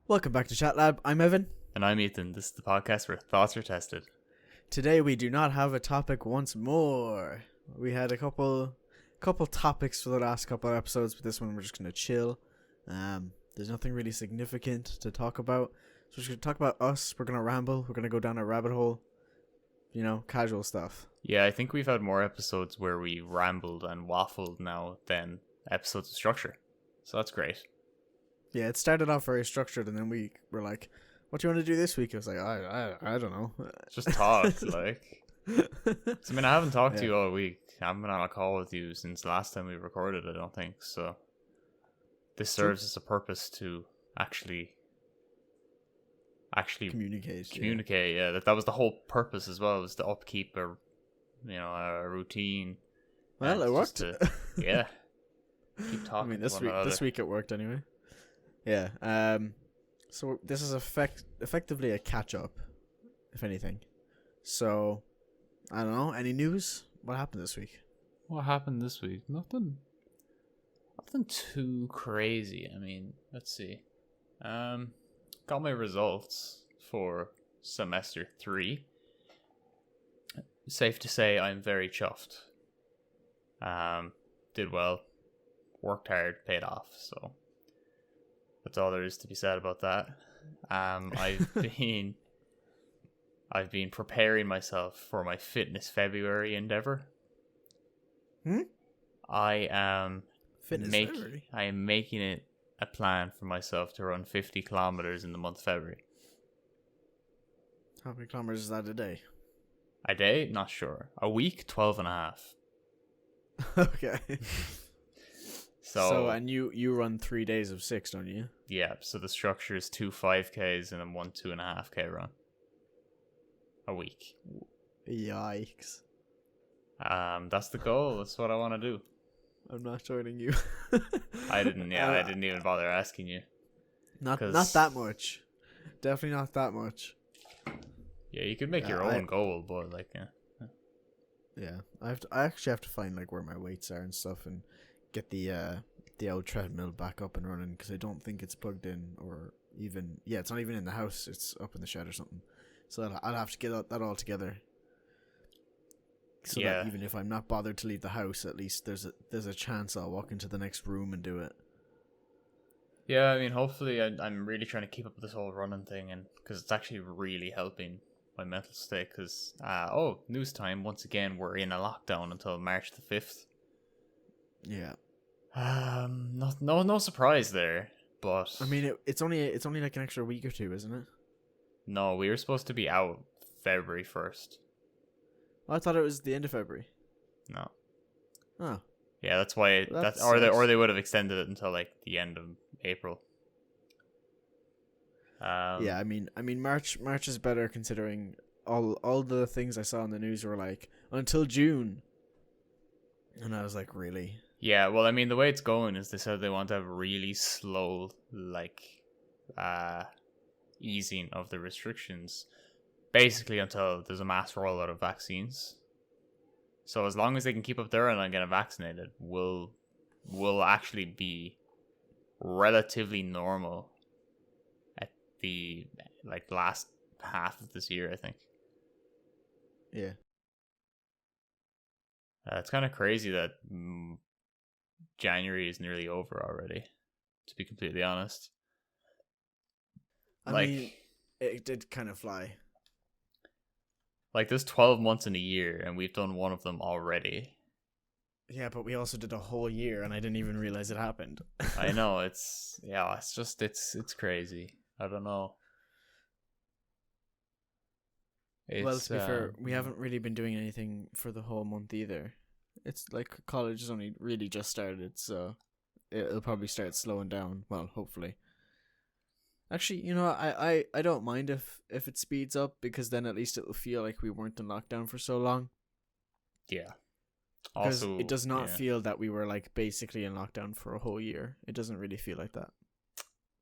Welcome back to Chat Lab. I'm Evan. And I'm Ethan. This is the podcast where thoughts are tested. Today we do not have a topic once more. We had a couple topics for the last couple of episodes, but this one we're just gonna chill. There's nothing really significant to talk about. So we're just gonna talk about us. We're gonna ramble. We're gonna go down a rabbit hole. You know, casual stuff. Yeah, I think we've had more episodes where we rambled and waffled now than episodes of structure. So that's great. Yeah, it started off very structured, and then we were like, "What do you want to do this week?" I was like, "I don't know." Just talk, like. So, I haven't talked to Yeah. you all week. I haven't been on a call with you since the last time we recorded, I don't think. So this serves as a purpose to actually Communicate. communicate. Yeah, that was the whole purpose as well, was to upkeep a routine. Well, it worked. Yeah. Keep talking. I mean, to one this another. week it worked anyway. Yeah. So this is effectively a catch up, if anything. So, I don't know. Any news? What happened this week? What happened this week? Nothing too crazy. I mean, let's see. Got my results for semester 3. Safe to say I'm very chuffed. Did well. Worked hard, paid off. So that's all there is to be said about that. I've been preparing myself for my Fitness February endeavor. I am February? I am making it a plan for myself to run 50 kilometers in the month of February. How many kilometers is that a day? A day? Not sure. A week? 12 and a half. Okay. So and you run 3 days of 6, don't you? Yeah, so the structure is 2 5Ks and then 1 2.5K run a week. Yikes. That's the goal. That's what I want to do. I'm not joining you. I didn't even bother asking you. Not that much. Definitely not that much. Yeah, you could make your own goal, but like, yeah, I actually have to find like where my weights are and stuff, and get the old treadmill back up and running, because I don't think it's plugged in, or even it's not even in the house. It's up in the shed or something. So I'll have to get that all together. So that even if I'm not bothered to leave the house, at least there's a chance I'll walk into the next room and do it. Yeah, I mean, hopefully I'm really trying to keep up with this whole running thing, and because it's actually really helping my mental state. Because news time once again, we're in a lockdown until March the 5th. Yeah. No surprise there, but I mean, it's only like an extra week or two, isn't it? No, we were supposed to be out February 1st. I thought it was the end of February. No. Oh. Yeah, that's why or they would have extended it until like the end of April. Yeah, I mean March is better, considering all the things I saw in the news were like until June. And I was like, really? Yeah, well, I mean, the way it's going is they said they want to have really slow, like, easing of the restrictions, basically until there's a mass rollout of vaccines. So as long as they can keep up there and I'm getting vaccinated, we'll actually be relatively normal at the last half of this year, I think. Yeah. It's kind of crazy that January is nearly over already, to be completely honest. I mean, it did kind of fly. Like, there's 12 months in a year, and we've done one of them already. Yeah, but we also did a whole year, and I didn't even realize it happened. I know, it's crazy. I don't know. Well, to be fair, we haven't really been doing anything for the whole month either. It's like college has only really just started, so it'll probably start slowing down. Well, hopefully. Actually, you know, I don't mind if it speeds up, because then at least it will feel like we weren't in lockdown for so long. Yeah. Because also, it does not feel that we were like basically in lockdown for a whole year. It doesn't really feel like that.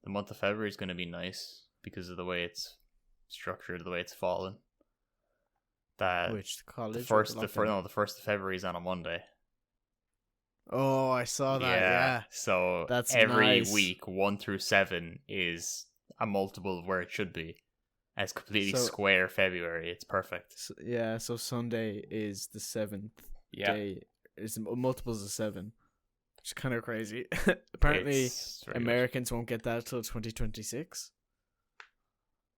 The month of February is going to be nice because of the way it's structured, the way it's fallen. Which college? The first of February is on a Monday. Oh, I saw that. Yeah. So that's every nice. week 1 through 7 is a multiple of where it should be. And it's completely So- square February. It's perfect. So Sunday is the 7th Yeah. day. It's multiples of 7. Which is kind of crazy. Apparently, It's very good. Americans won't get that till 2026.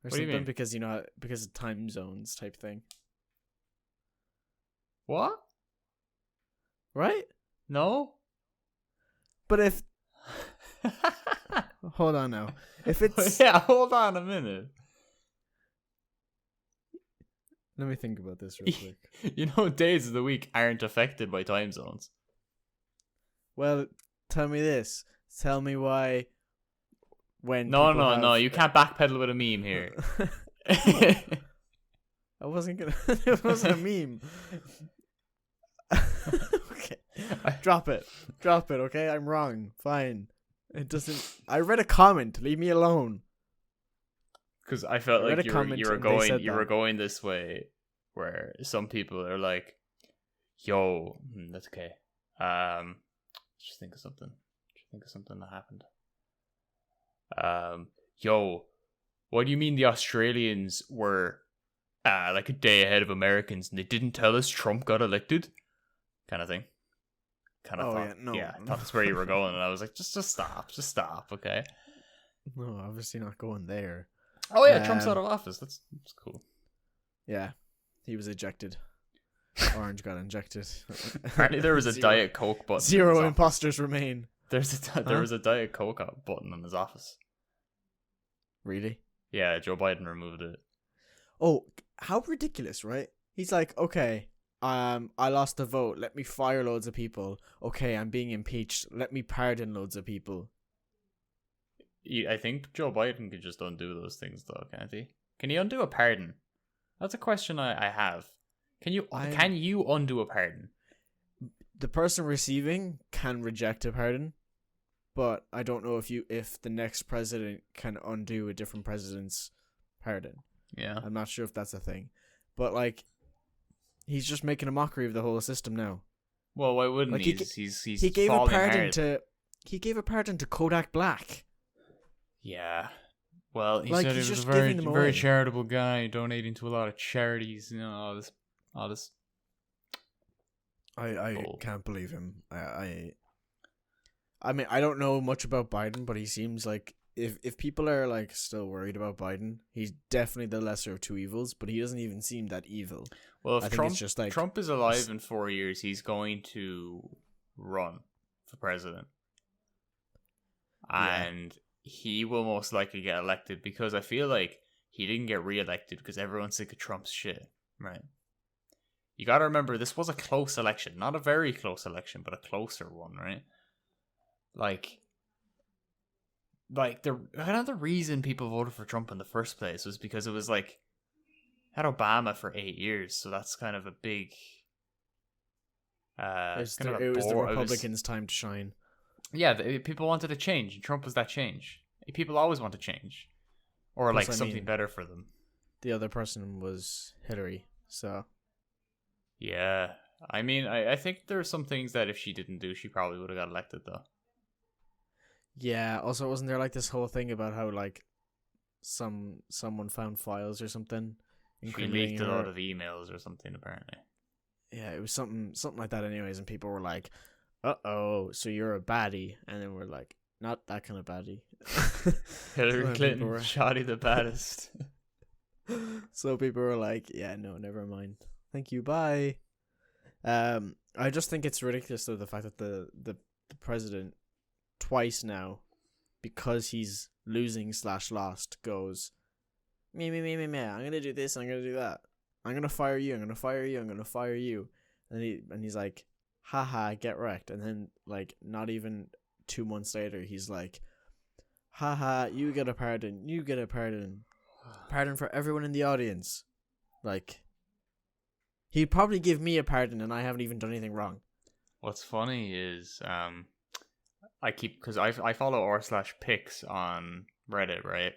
Or What do you something mean? because because of time zones type thing. What? Right? No? But if hold on now. If it's Yeah, hold on a minute. let me think about this real quick. You know, days of the week aren't affected by time zones. Well, tell me this. Tell me why when No, people no, no. have- You can't backpedal with a meme here. I wasn't gonna it wasn't a meme. Okay. Drop it. Okay? I'm wrong. Fine. It doesn't I read a comment. Leave me alone. Because I felt I read like a you were comment and they said you were that. going this way, where some people are like, "Yo, that's okay." Just think of something. That happened. Yo, what do you mean the Australians were like a day ahead of Americans and they didn't tell us Trump got elected? Kind of thing. Kind of Oh, thought. yeah, no. Yeah, I thought that's where you were going, and I was like, just stop, okay. No, obviously not going there. Oh yeah, Trump's out of office. That's cool. Yeah. He was ejected. Orange got injected. Apparently, there was a Zero. Diet Coke button. in his Zero office. imposters remain. There was a Diet Coke button in his office. Really? Yeah, Joe Biden removed it. Oh, how ridiculous, right? He's like, okay, I lost the vote. Let me fire loads of people. Okay, I'm being impeached. Let me pardon loads of people. I think Joe Biden could just undo those things, though, can't he? Can he undo a pardon? That's a question I have. Can you undo a pardon? The person receiving can reject a pardon, but I don't know if the next president can undo a different president's pardon. Yeah. I'm not sure if that's a thing. But like he's just making a mockery of the whole system now. Well, why wouldn't Like, he? He gave a falling pardon hard. he gave a pardon to Kodak Black. Yeah. Well, he Like, said he he's was a just very giving them very away. charitable guy, donating to a lot of charities. You know, all this. I Bull. can't believe him. I mean, I don't know much about Biden, but he seems like if people are like still worried about Biden, he's definitely the lesser of two evils, but he doesn't even seem that evil. Well, I if think Trump it's just like Trump is alive in 4 years, he's going to run for president, Yeah. and he will most likely get elected because I feel like he didn't get reelected because everyone's sick of Trump's shit, right? You got to remember this was a close election, not a very close election, but a closer one, right? Like the reason people voted for Trump in the first place was because it was like had Obama for 8 years, so that's kind of a big. it was kind of the, a it was the bore- it was- Republicans' time to shine. Yeah, people wanted a change, and Trump was that change. People always want to change, or Plus, like I something mean- better for them. The other person was Hillary, so Yeah, I mean, I think there are some things that if she didn't do, she probably would have got elected, though. yeah. Also, wasn't there like this whole thing about how like someone found files or something? She incriminating leaked a her? lot of emails or something, apparently. Yeah, it was something like that anyways, and people were like, "Uh-oh, so you're a baddie." And then we're like, "Not that kind of baddie." Hillary So people Clinton, were- shoddy the baddest. So people were like, "Yeah, no, never mind. Thank you, bye." I just think it's ridiculous though the fact that the president twice now, because he's losing / lost, goes me. I'm gonna do this. I'm gonna do that. I'm gonna fire you. I'm gonna fire you. I'm gonna fire you. And he's like, haha, get wrecked. And then like not even 2 months later, he's like, haha, you get a pardon. You get a pardon. Pardon for everyone in the audience. Like, he'd probably give me a pardon, and I haven't even done anything wrong. What's funny is because I follow r/pics on Reddit, right?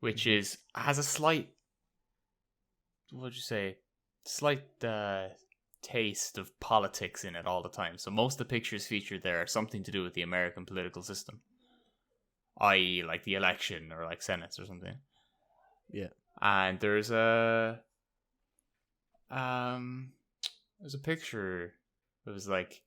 Which is has a slight slight taste of politics in it all the time. So most of the pictures featured there are something to do with the American political system. i.e., like the election or like senates or something. Yeah. And there's a picture. It was like,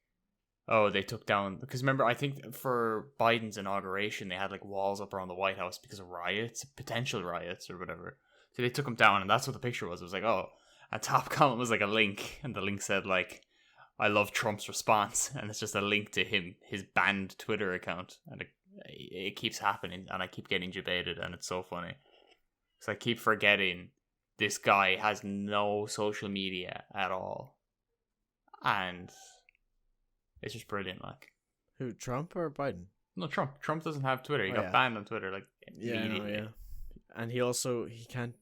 oh, they took down, because remember, I think for Biden's inauguration they had like walls up around the White House because of riots, potential riots or whatever. So they took them down, and that's what the picture was. It was like, oh, a top comment was like a link, and the link said like, I love Trump's response, and it's just a link to his banned Twitter account, and it keeps happening, and I keep getting debated, and it's so funny. So I keep forgetting this guy has no social media at all, and it's just brilliant. Like, Who, Trump or Biden? no, Trump doesn't have Twitter. He got banned on Twitter like immediately. Yeah. And he can't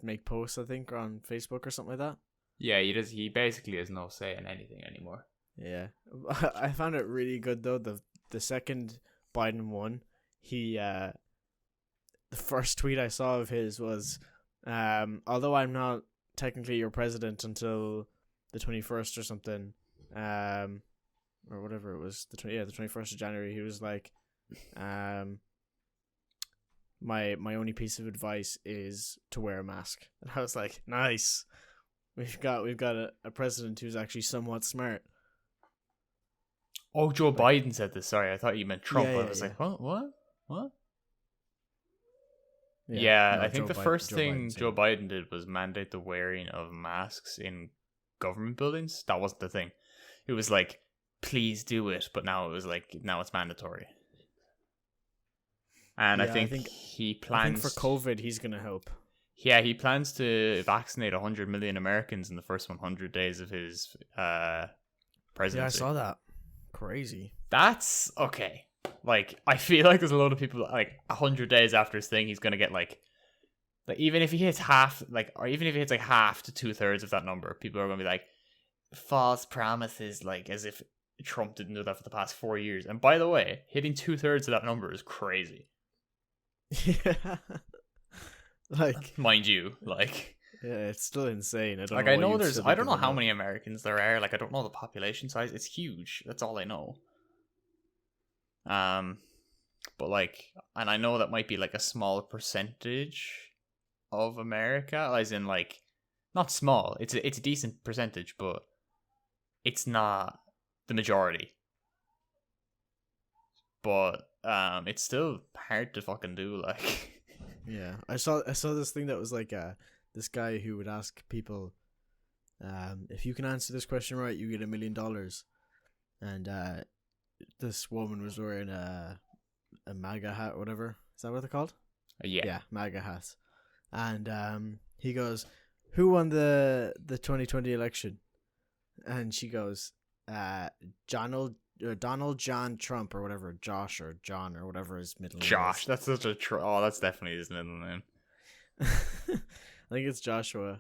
make posts, I think, on Facebook or something like that. Yeah, he does. He basically has no say in anything anymore. Yeah, I found it really good though. The second Biden won, the first tweet I saw of his was, although I'm not technically your president until the 21st or something, or whatever it was, the 21st of January. He was like, my only piece of advice is to wear a mask. And I was like, nice. We've got a president who's actually somewhat smart. Oh, Joe Biden said this. Sorry, I thought you meant Trump. Yeah, I was like, what? Yeah, Yeah, no, I think the first thing Biden Joe Biden did was mandate the wearing of masks in government buildings. That wasn't the thing. It was like, please do it, but now it's mandatory. And Yeah, I think he plans for COVID he's gonna help. Yeah, he plans to vaccinate 100 million Americans in the first 100 days of his presidency. Yeah, I saw that. Crazy. That's okay. Like, I feel like there's a lot of people, like, 100 days after his thing, he's gonna get like even if he hits half, like, or even if he hits like half to 2/3 of that number, people are gonna be like, false promises, like, as if Trump didn't do that for the past 4 years. And by the way, hitting 2/3 of that number is crazy. Yeah. Like, mind you, like, yeah, it's still insane. I don't know how many Americans there are. Like, I don't know the population size. It's huge. That's all I know. But like, and I know that might be like a small percentage of America, as in like, not small. It's a decent percentage, but it's not the majority. But it's still hard to fucking do. Like, yeah, I saw this thing that was like this guy who would ask people, if you can answer this question right, you get $1 million. And this woman was wearing a MAGA hat or whatever. Is that what they're called? Yeah, MAGA hats. And he goes, who won the 2020 election? And she goes, Donald John Trump or whatever, Josh or John or whatever his middle name Josh. is. That's such a that's definitely his middle name. I think it's Joshua.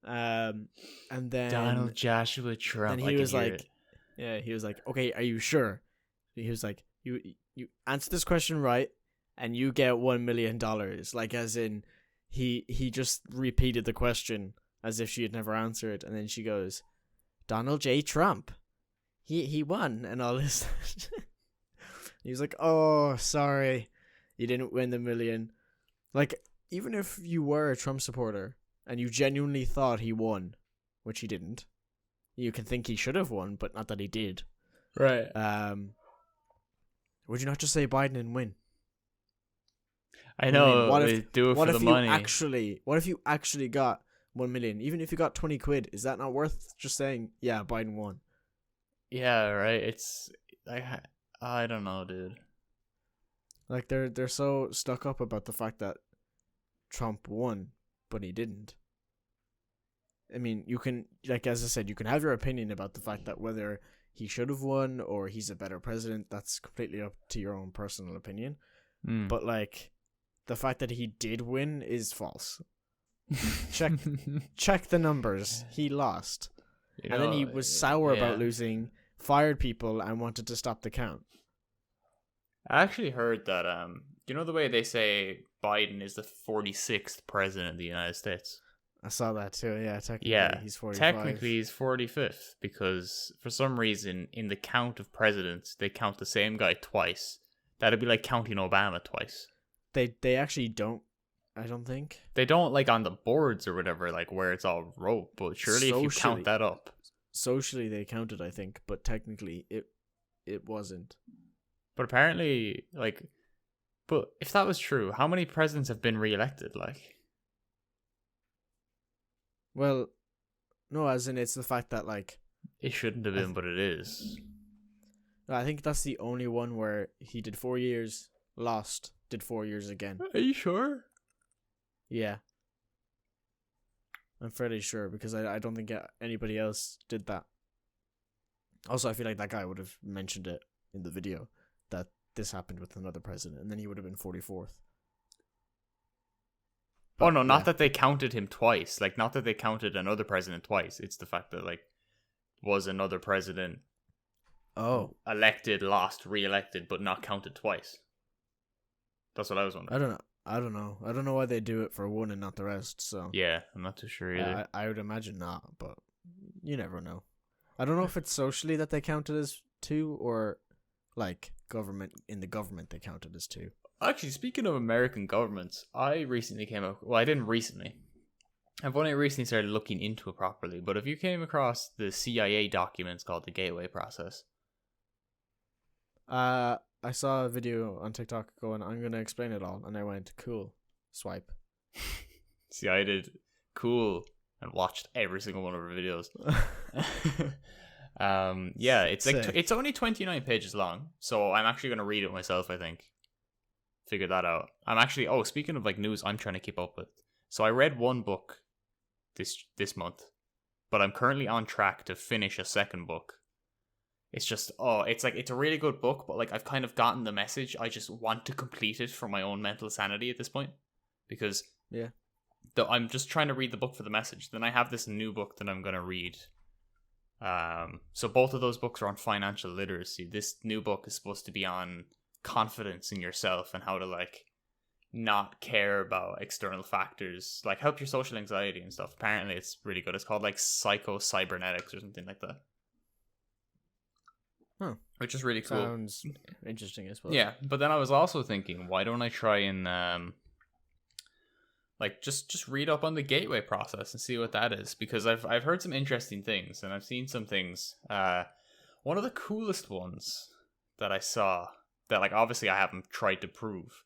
And then Donald Joshua Trump. And he was like, yeah, he was like, okay, are you sure? He was like, you answer this question right, and you get $1 million. Like, as in, he just repeated the question as if she had never answered, and then she goes, Donald J. Trump. He won and all this. He was like, oh, sorry, you didn't win the $1 million. Like, even if you were a Trump supporter and you genuinely thought he won, which he didn't, you can think he should have won, but not that he did. Right. Would you not just say Biden and win? I know. What they if do it what for if the you money? what if you actually got 1 million? Even if you got 20 quid, is that not worth just saying, yeah, Biden won? Yeah, right. It's I don't know, dude. Like, they're so stuck up about the fact that Trump won, but he didn't. I mean, you can, like, as I said, you can have your opinion about the fact that whether he should have won or he's a better president. That's completely up to your own personal opinion. But, like, the fact that he did win is false. Check the numbers. He lost. And then he was sour about losing, fired people, and wanted to stop the count. I actually heard that, you know the way they say Biden is the 46th president of the United States? I saw that too, yeah. He's 45. Technically he's 45th, because for some reason in the count of presidents, they count the same guy twice. That'd be like counting Obama twice. They actually don't. I don't think. They don't like on the boards or whatever, like where it's all rope. But surely, if you count that up, socially they counted, I think, but technically it wasn't. But apparently, like, but if that was true, how many presidents have been reelected? Like, well, no, as in it's the fact that like it shouldn't have been, but it is. I think that's the only one where he did 4 years, lost, did 4 years again. Are you sure? Yeah. I'm fairly sure because I don't think anybody else did that. Also, I feel like that guy would have mentioned it in the video that this happened with another president, and then he would have been 44th. But, oh no, not that they counted him twice. Like, not that they counted another president twice. It's the fact that like was another president elected, lost, re-elected, but not counted twice. That's what I was wondering. I don't know why they do it for one and not the rest. So yeah, I'm not too sure either. I would imagine not, but you never know. I don't know if it's socially that they counted as two, or like in the government they counted as two. Actually, speaking of American governments, I recently came up. Well, I didn't recently. I've only recently started looking into it properly. But if you came across the CIA documents called the Gateway Process, I saw a video on TikTok going, "I'm gonna explain it all," and I went, "Cool, swipe." See, I did cool and watched every single one of her videos. Yeah, it's like it's only 29 pages long, so I'm actually gonna read it myself. I think. Figure that out. I'm actually. Oh, speaking of like news, I'm trying to keep up with. So I read one book this month, but I'm currently on track to finish a second book. It's just it's a really good book, but like I've kind of gotten the message. I just want to complete it for my own mental sanity at this point, because yeah, I'm just trying to read the book for the message. Then I have this new book that I'm gonna read. So both of those books are on financial literacy. This new book is supposed to be on confidence in yourself and how to like not care about external factors, like help your social anxiety and stuff. Apparently it's really good. It's called like psycho-cybernetics or something like that. Huh. Which is really cool. Sounds interesting as well. Yeah, but then I was also thinking, why don't I try and like just read up on the Gateway Process and see what that is, because I've heard some interesting things and I've seen some things. One of the coolest ones that I saw that like obviously I haven't tried to prove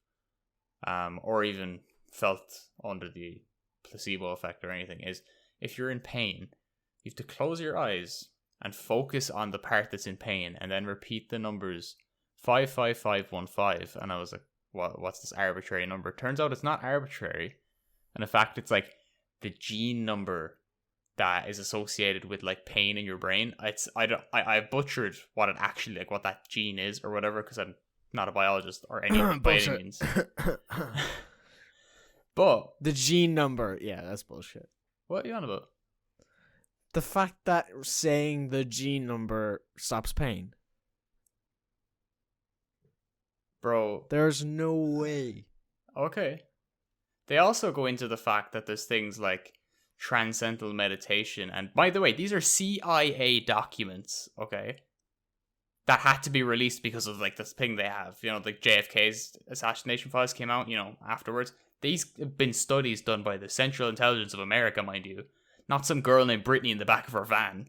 or even felt under the placebo effect or anything, is if you're in pain, you have to close your eyes and focus on the part that's in pain and then repeat the numbers 55515. And I was like, what's this arbitrary number? Turns out it's not arbitrary. And in fact, it's like the gene number that is associated with like pain in your brain. I butchered what it actually, like what that gene is or whatever, because I'm not a biologist or any by any means. But the gene number, yeah, that's bullshit. What are you on about? The fact that saying the gene number stops pain. Bro. There's no way. Okay. They also go into the fact that there's things like transcendental meditation. And by the way, these are CIA documents, okay? That had to be released because of like this thing they have. You know, like JFK's assassination files came out, you know, afterwards. These have been studies done by the Central Intelligence of America, mind you. Not some girl named Brittany in the back of her van.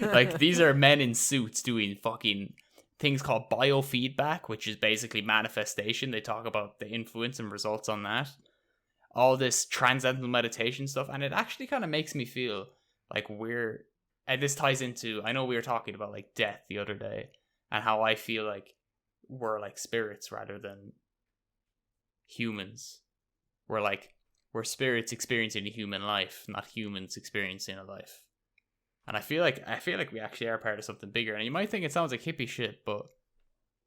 Like, these are men in suits doing fucking things called biofeedback, which is basically manifestation. They talk about the influence and results on that. All this transcendental meditation stuff. And it actually kind of makes me feel like and this ties into, I know we were talking about like death the other day and how I feel like we're like spirits rather than humans. We're spirits experiencing a human life, not humans experiencing a life. And I feel like we actually are part of something bigger. And you might think it sounds like hippie shit, but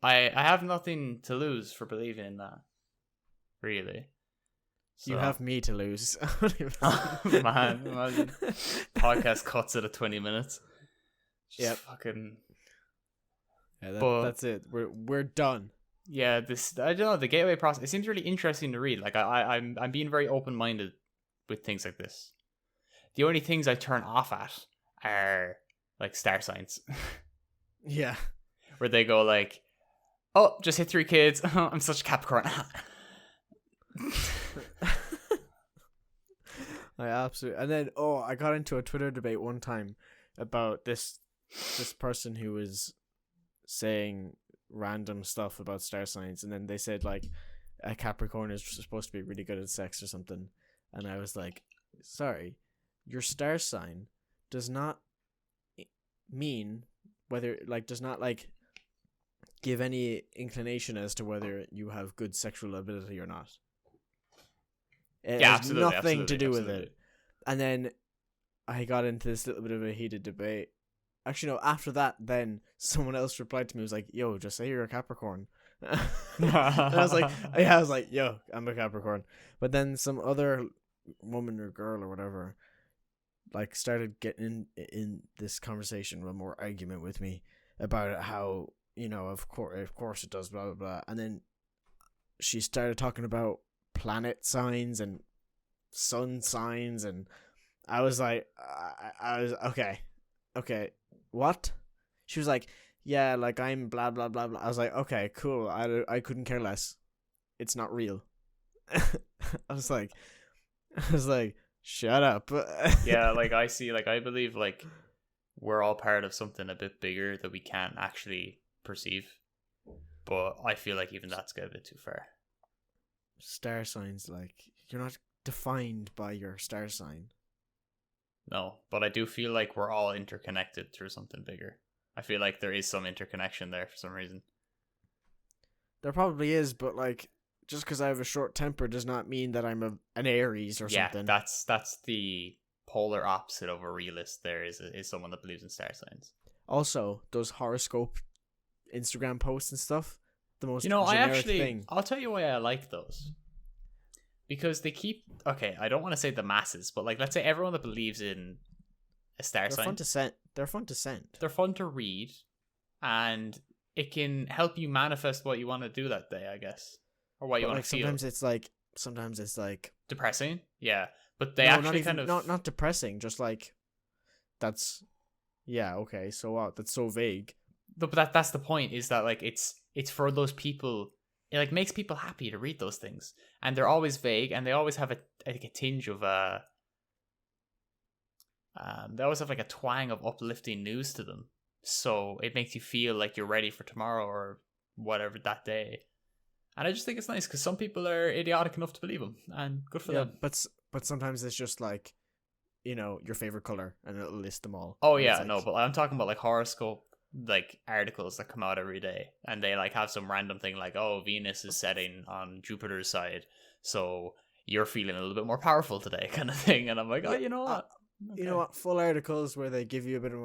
I have nothing to lose for believing in that. Really. So. You have me to lose. Man, imagine. Podcast cuts it at 20 minutes. Yeah. Fucking. Yeah, that's it. We're done. Yeah, I don't know, the Gateway Process, it seems really interesting to read. Like I'm being very open-minded with things like this. The only things I turn off at are like star signs. Yeah. Where they go like, Oh, just hit 3 kids. I'm such a Capricorn. I absolutely. And then I got into a Twitter debate one time about this person who was saying random stuff about star signs, and then they said like a Capricorn is supposed to be really good at sex or something, and I was like, sorry, your star sign does not mean whether does not give any inclination as to whether you have good sexual ability or not. It Yeah, has absolutely, nothing to do absolutely. with it. And then I got into this little bit of a heated debate. Actually, no, after that, then someone else replied to me, was like, yo, just say you're a Capricorn. And I was like, yo, I'm a Capricorn. But then some other woman or girl or whatever started getting in this conversation, one more argument with me about how, of course it does, blah, blah, blah. And then she started talking about planet signs and sun signs, and I was like, I was okay, what? She was like, yeah, I'm blah blah blah blah. I was like, okay, cool. I couldn't care less. It's not real. I was like, shut up. Yeah, I believe we're all part of something a bit bigger that we can't actually perceive. But I feel like even that's got a bit too far. Star signs, you're not defined by your star sign. No, but I do feel like we're all interconnected through something bigger. I feel like there is some interconnection there for some reason. There probably is, but just because I have a short temper does not mean that I'm an Aries or something. Yeah, that's the polar opposite of a realist. There is someone that believes in star signs. Also, those horoscope Instagram posts and stuff, the most generic thing. I'll tell you why I like those. Because they keep... Okay, I don't want to say the masses, but let's say everyone that believes in a star sign. They're fun to send. They're fun to read, and it can help you manifest what you want to do that day, I guess. Or what you want to feel. Sometimes it's depressing? Yeah. But they actually not depressing, just that's... Yeah, okay, so what? That's so vague. But that's the point, is that it's for those people. It makes people happy to read those things, and they're always vague, and they always have a tinge of they always have a twang of uplifting news to them, so it makes you feel like you're ready for tomorrow or whatever that day. And I just think it's nice because some people are idiotic enough to believe them, and good for them. But sometimes it's just your favorite color, and it'll list them all. Oh yeah, no, but I'm talking about horoscope articles that come out every day, and they have some random thing oh, Venus is setting on Jupiter's side, so you're feeling a little bit more powerful today, kind of thing. And I'm like, oh, you know what? Okay. You know what? Full articles where they give you a bit of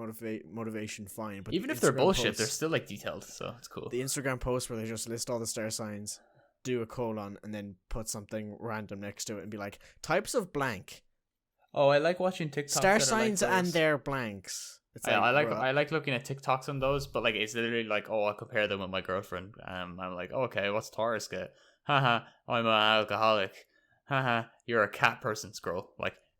motivation, fine. But even if they're bullshit, they're still detailed, so it's cool. The Instagram posts where they just list all the star signs, do a colon, and then put something random next to it and be like, types of blank. Oh, I like watching TikToks. Star signs and their blanks. I like looking at TikToks on those, but it's literally I compare them with my girlfriend. I'm like, oh, okay, what's Taurus get? Haha, I'm an alcoholic. Haha, you're a cat person. Scroll.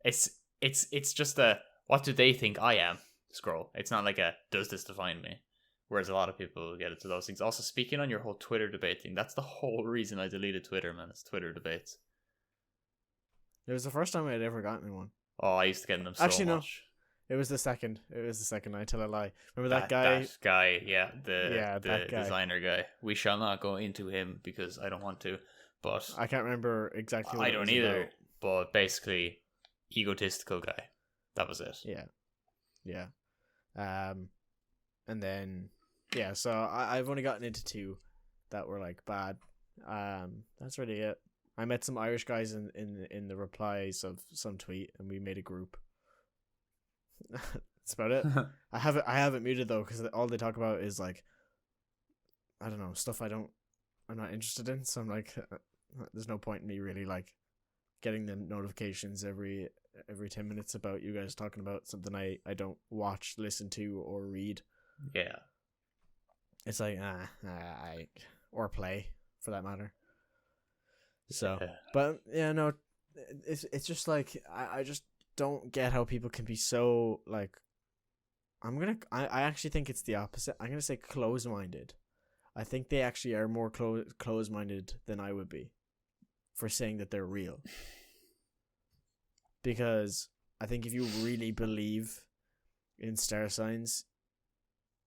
It's just a what do they think I am? Scroll. It's not a does this define me? Whereas a lot of people get into those things. Also, speaking on your whole Twitter debate thing, that's the whole reason I deleted Twitter, man. It's Twitter debates. It was the first time I had ever gotten in one. Oh, I used to get in them so much. No. It was the second. I tell a lie. Remember that guy? That guy, yeah. The designer guy. We shall not go into him because I don't want to. But I can't remember exactly what I don't either. About. But basically, egotistical guy. That was it. Yeah. And then, yeah, so I've only gotten into 2 that were bad. That's really it. I met some Irish guys in the replies of some tweet, and we made a group. That's about it. I have it muted though, because all they talk about is I don't know, stuff I'm not interested in. So I'm there's no point in me really getting the notifications every 10 minutes about you guys talking about something I don't watch, listen to, or read. Yeah, it's or play for that matter. So, yeah. But yeah, no, it's just I just don't get how people can be so I actually think it's the opposite. I'm gonna say close-minded I think they actually are more close-minded than I would be for saying that they're real. Because I think if you really believe in star signs,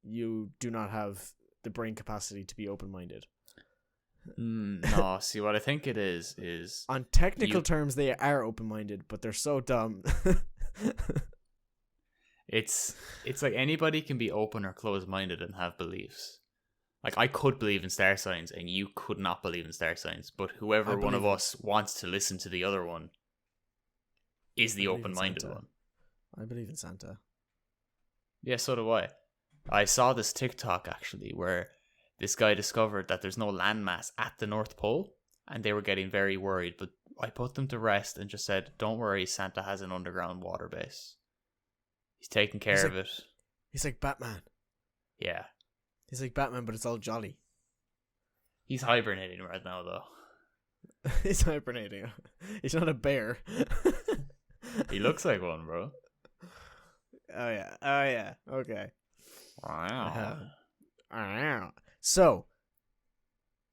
you do not have the brain capacity to be open-minded. No, see what I think it is on technical terms they are open-minded, but they're so dumb. It's like anybody can be open or closed-minded and have beliefs. Like, I could believe in star signs and you could not believe in star signs, but whoever one of us wants to listen to the other one is the open-minded one. I believe in Santa. Yeah, so do I. I saw this TikTok actually where this guy discovered that there's no landmass at the North Pole, and they were getting very worried, but I put them to rest and just said, don't worry, Santa has an underground water base. He's taking care of it. He's like Batman. Yeah. He's like Batman, but it's all jolly. He's hibernating right now, though. He's hibernating. He's not a bear. He looks like one, bro. Oh, yeah. Okay. Wow. So,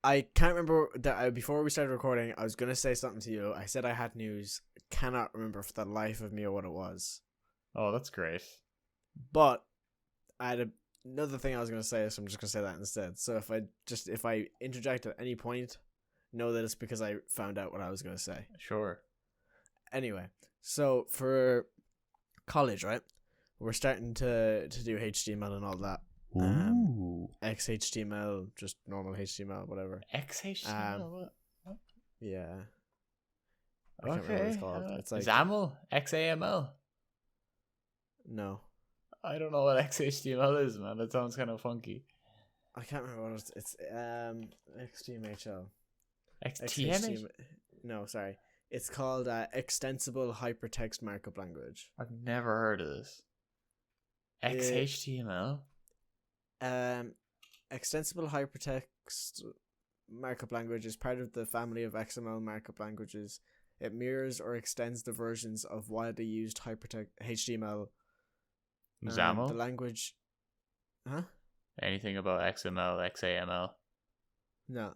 I can't remember that before we started recording, I was going to say something to you. I said I had news. Cannot remember for the life of me what it was. Oh, that's great. But I had another thing I was going to say, so I'm just going to say that instead. So if I interject at any point, know that it's because I found out what I was going to say. Sure. Anyway, so for college, right? We're starting to do HTML and all that. XHTML, just normal HTML, whatever. XHTML? What? Yeah. I can't remember what it's called. It's like XAML? XAML? No. I don't know what XHTML is, man. That sounds kind of funky. I can't remember what it's XHTML. XTML? No, sorry. It's called Extensible Hypertext Markup Language. I've never heard of this. XHTML? Extensible Hypertext Markup Language is part of the family of XML markup languages. It mirrors or extends the versions of widely used hypertext HTML. XAML? The language. Huh? Anything about XML, XAML? No.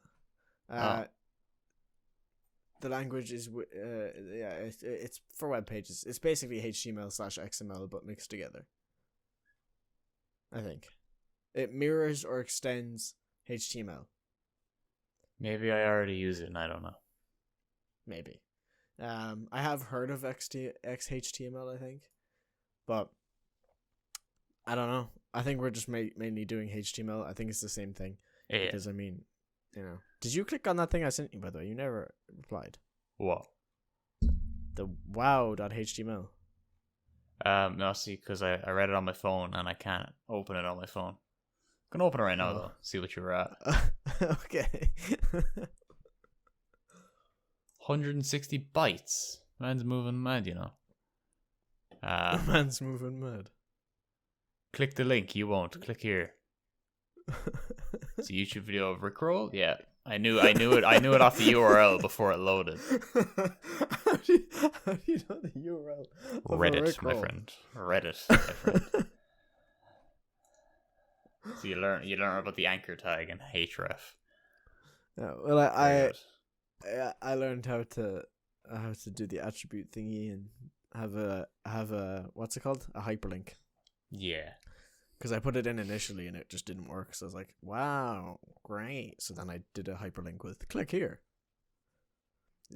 The language is it's for web pages. It's basically HTML/XML but mixed together. I think it mirrors or extends HTML. Maybe I already use it and I don't know. Maybe. I have heard of XHTML, I think, but I don't know. I think we're just mainly doing HTML. I think it's the same thing. Yeah. Because I mean, you know, did you click on that thing I sent you? By the way, you never replied. What? The wow.html. No, see, because I read it on my phone and I can't open it on my phone. I can open it right now though. See what you were at. Okay. 160 bytes. Man's moving mad, you know. Man's moving mad. Click the link. You won't. Click here. It's a YouTube video of Rickroll. Yeah, I knew it off the URL before it loaded. How do you know the URL? Reddit, my friend. Reddit, my friend. So you learn about the anchor tag and href. Yeah, well, I learned how to do the attribute thingy and have a what's it called? A hyperlink. Yeah. Because I put it in initially and it just didn't work. So I was like, wow, great. So then I did a hyperlink with click here.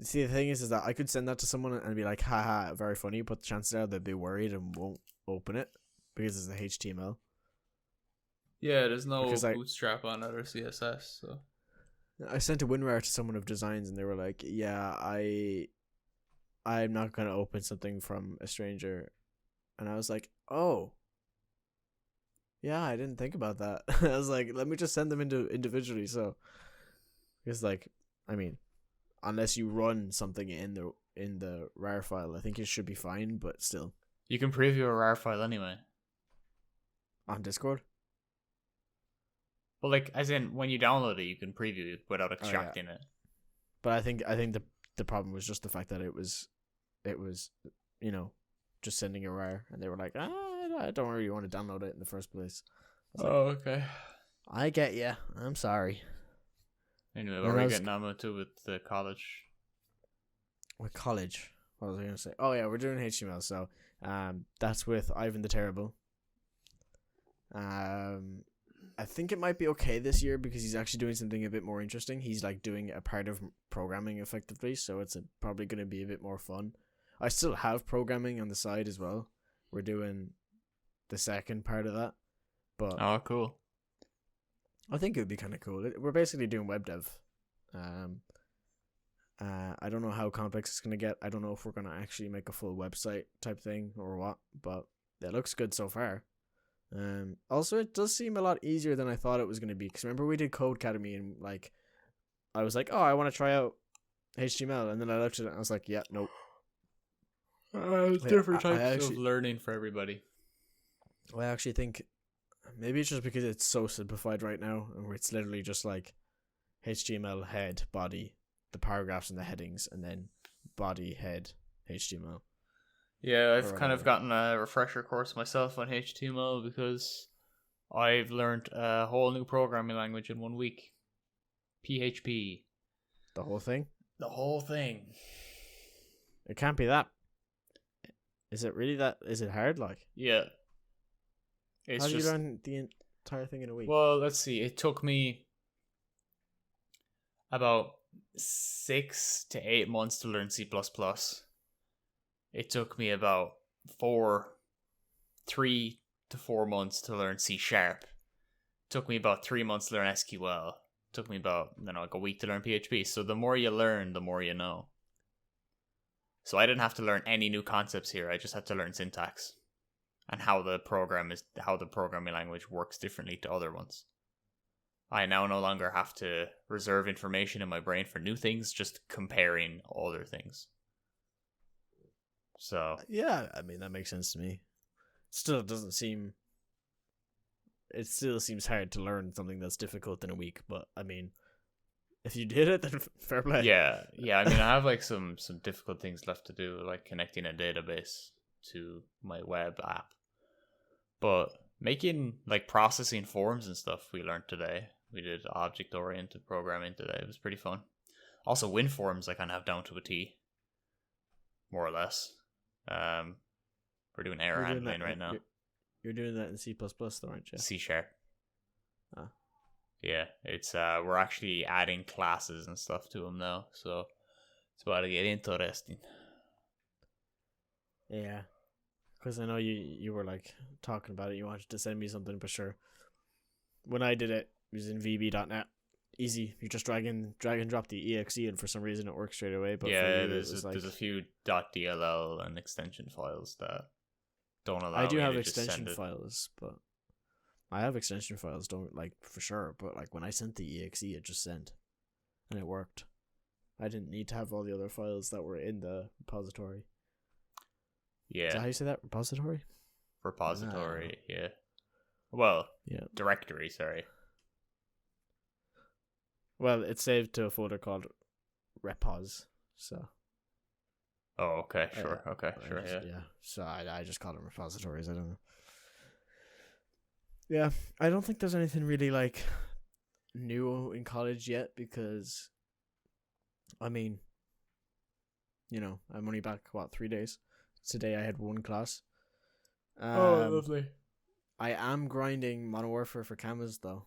See, the thing is that I could send that to someone and be like, haha, very funny. But the chances are they'd be worried and won't open it because it's a HTML. Yeah, there's no bootstrap on it or CSS. So I sent a WinRAR to someone of designs and they were like, yeah, I'm not going to open something from a stranger. And I was like, oh. Yeah, I didn't think about that. I was like, let me just send them individually. So, because like, I mean, unless you run something in the RAR file, I think it should be fine. But still, you can preview a RAR file anyway on Discord. Well, like as in when you download it, you can preview it without extracting it. But I think the problem was just the fact that it was, you know, just sending a RAR, and they were like, I don't really want to download it in the first place. Okay. I get you. I'm sorry. Anyway, And what are then I we was getting on to with the college? with college. What was I gonna say? Oh yeah, we're doing HTML. So that's with Ivan the Terrible. I think it might be okay this year because he's actually doing something a bit more interesting. He's like doing a part of programming effectively, so it's probably going to be a bit more fun. I still have programming on the side as well. We're doing the second part of that, but Oh, cool. I think it would be kind of cool. We're basically doing web dev. I don't know how complex it's going to get. I don't know if we're going to actually make a full website type thing or what, but it looks good so far. Also, it does seem a lot easier than I thought it was going to be. Because remember we did Code Academy and like, I was like, oh, I want to try out HTML, and then I looked at it and I was like, yeah, nope. Different I types actually, of learning for everybody. I actually think maybe it's just because it's so simplified right now, and where it's literally just like HTML head body, the paragraphs and the headings, and then body head HTML. Yeah, Or I've kind of whatever. gotten a refresher course myself on HTML because I've learned a whole new programming language in 1 week. PHP. The whole thing. The whole thing. It can't be that. Is it really that? Is it hard? Like, Yeah. It's how do you just, learn the entire thing in a week? well, let's see. It took me about 6 to 8 months to learn C++. It took me about 3 to 4 months to learn C#. Took me about 3 months to learn SQL. Took me about like a week to learn PHP. So the more you learn, the more you know. So I didn't have to learn any new concepts here. I just had to learn syntax and how the programming language works differently to other ones. I now no longer have to reserve information in my brain for new things, just comparing other things. So Yeah, I mean that makes sense to me. Still, it still seems hard to learn something that's difficult in a week. But I mean, if you did it, then fair play. yeah. I mean, I have like some difficult things left to do, like connecting a database to my web app. But making like processing forms and stuff we learned today. We did object oriented programming today. It was pretty fun. Also, WinForms I kind of have down to a T, more or less. We're doing error You're doing handling that. right now. You're doing that in C++, though, aren't you? C#. Ah. Yeah, it's we're actually adding classes and stuff to them now, so it's about to get interesting. Yeah, because I know you were like talking about it. You wanted to send me something, but sure. When I did it, it was in VB.net. Easy. You just drag and drop the exe, and for some reason it works straight away. But Yeah, for you, there's a few .dll and extension files that don't allow I do me have to just extension send it. files, but I have extension files. Don't like for sure, but like when I sent the exe, it just sent, and it worked. I didn't need to have all the other files that were in the repository. Yeah, Is that how you say that? Repository? repository. Yeah. Well, Yeah. directory. Sorry. Well, it's saved to a folder called repos. So. Oh, okay, sure, okay, I sure, just- yeah. So I just call them repositories. I don't know. Yeah, I don't think there's anything really like new in college yet because, I mean, I'm only back 3 days. Today I had one class. Lovely. I am grinding Modern Warfare for cameras though.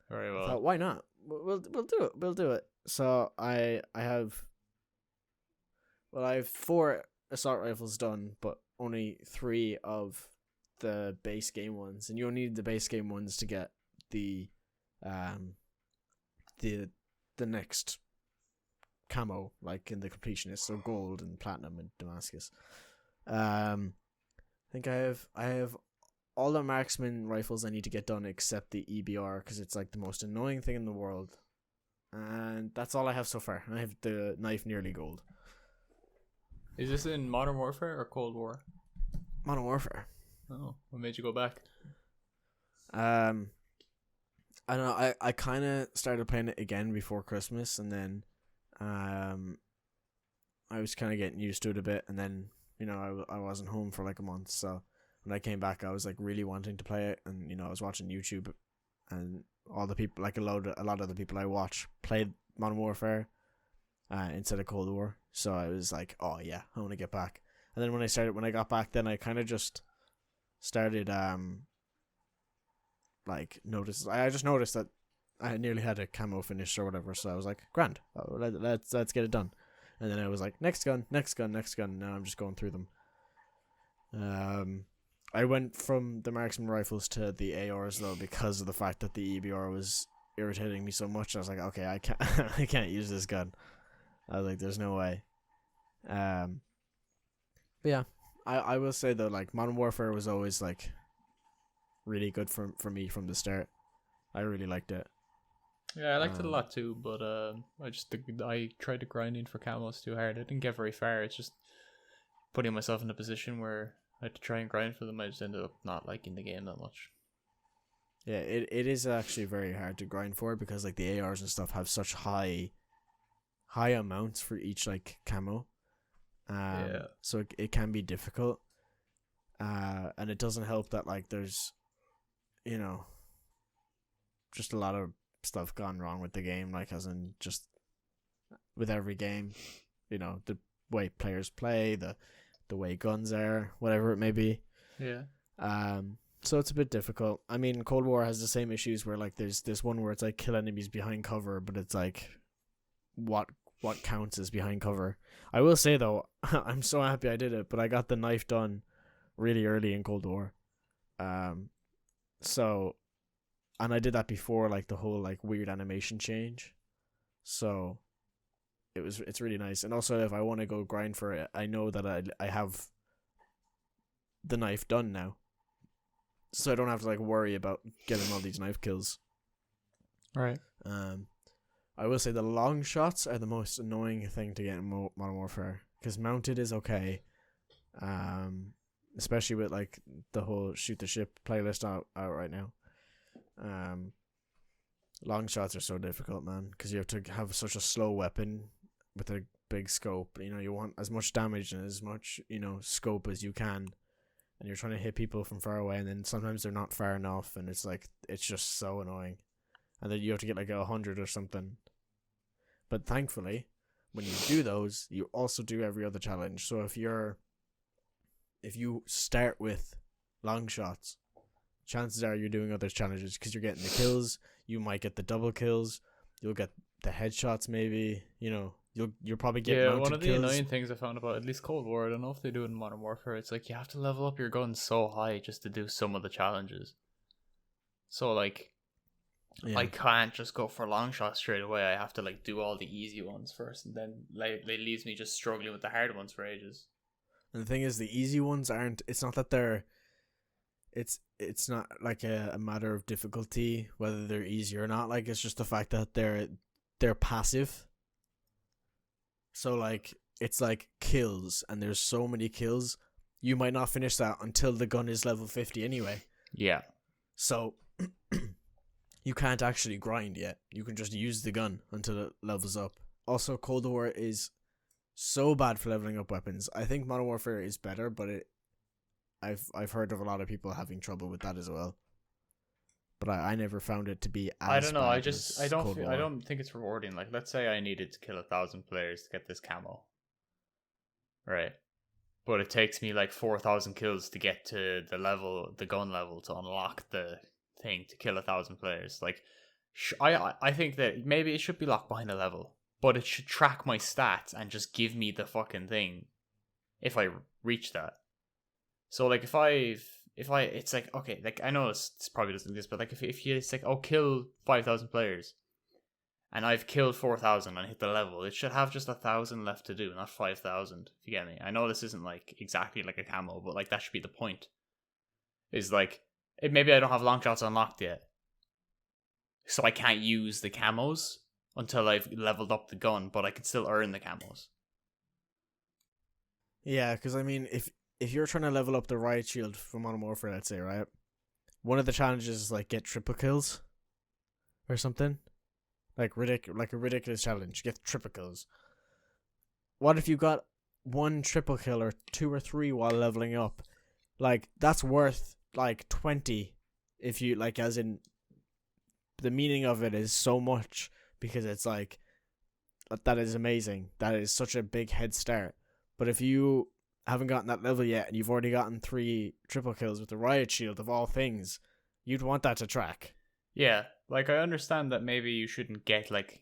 Very I well. thought, why not? We'll do it. We'll do it. So I have 4 assault rifles done, but only 3 of the base game ones, and you only need the base game ones to get the next camo, like in the completionist, so gold and platinum and Damascus. I think I have all the marksman rifles I need to get done except the EBR because it's like the most annoying thing in the world, and that's all I have so far. I have the knife nearly gold. Is this in Modern Warfare or Cold War? Modern Warfare. Oh, what made you go back? I don't know. I kind of started playing it again before Christmas, and then I was kind of getting used to it a bit, and then I wasn't home for like a month, so when I came back, I was like really wanting to play it, and I was watching YouTube, and all the people, like a lot of the people I watch played Modern Warfare, instead of Cold War. So I was like, oh yeah, I want to get back. And then when I got back, then I kind of just started like I just noticed that I nearly had a camo finish or whatever. So I was like, grand, let's get it done. And then I was like, next gun. Now I'm just going through them. I went from the marksman rifles to the ARs though, because of the fact that the EBR was irritating me so much. I was like, okay, I can't I can't use this gun. I was like, there's no way. But yeah, I will say though, like Modern Warfare was always like really good for me from the start. I really liked it. Yeah, I liked it a lot too, but I tried to grind in for camos too hard. I didn't get very far. It's just putting myself in a position where I had to try and grind for them. I just ended up not liking the game that much. Yeah, it is actually very hard to grind for, because like the ARs and stuff have such high amounts for each like camo. So it can be difficult. And it doesn't help that like there's just a lot of stuff gone wrong with the game, like as in just with every game, the way players play, the way guns are, whatever it may be. Yeah. So it's a bit difficult. I mean, Cold War has the same issues where like there's this one where it's like kill enemies behind cover, but it's like what counts as behind cover. I will say though, I'm so happy I did it, but I got the knife done really early in Cold War. And I did that before like the whole like weird animation change. So it's really nice. And also if I want to go grind for it, I know that I have the knife done now. So I don't have to like worry about getting all these knife kills. Right. I will say the long shots are the most annoying thing to get in Modern Warfare, because mounted is okay. Especially with like the whole shoot the ship playlist out right now. Long shots are so difficult, man, because you have to have such a slow weapon with a big scope. You want as much damage and as much scope as you can, and you're trying to hit people from far away, and then sometimes they're not far enough, and it's just so annoying, and then you have to get like 100 or something. But thankfully, when you do those, you also do every other challenge. So if you start with long shots, chances are you're doing other challenges, because you're getting the kills. You might get the double kills. You'll get the headshots. Maybe you'll probably get mounted one of the kills. annoying things I found about at least Cold War, I don't know if they do it in Modern Warfare, it's like you have to level up your gun so high just to do some of the challenges. So like, yeah. I can't just go for long shots straight away. I have to like do all the easy ones first, and then it leaves me just struggling with the hard ones for ages. And the thing is, the easy ones aren't. It's not that they're. It's not like a matter of difficulty whether they're easy or not. Like, it's just the fact that they're passive. So like it's like kills, and there's so many kills, you might not finish that until the gun is level 50 anyway. Yeah. So you can't actually grind yet. You can just use the gun until it levels up. Also, Cold War is so bad for leveling up weapons. I think Modern Warfare is better, but I've heard of a lot of people having trouble with that as well. But I never found it to be as I don't know. I don't think it's rewarding. Like, let's say I needed to kill 1,000 players to get this camo, right? But it takes me like 4,000 kills to get to the gun level to unlock the thing to kill 1,000 players. Like, I think that maybe it should be locked behind a level, but it should track my stats and just give me the fucking thing if I reach that. So like if I it's like, okay, like I know it's probably doesn't exist, but like if you, it's like, oh, kill 5,000 players, and I've killed 4,000 and hit the level, it should have just 1,000 left to do, not 5,000. If you get me, I know this isn't like exactly like a camo, but like that should be the point. Is like, maybe I don't have long shots unlocked yet, so I can't use the camos until I've leveled up the gun, but I can still earn the camos. Yeah, because I mean, if you're trying to level up the riot shield for Modern Warfare, let's say, right, one of the challenges is like get triple kills or something, like a ridiculous challenge, get triple kills. What if you got one triple kill or 2 or 3 while leveling up? like that's worth like 20 if you like, as in the meaning of it is so much because it's like that is amazing. That is such a big head start. But if you haven't gotten that level yet and you've already gotten 3 triple kills with the riot shield of all things, you'd want that to track. Yeah, like I understand that maybe you shouldn't get like,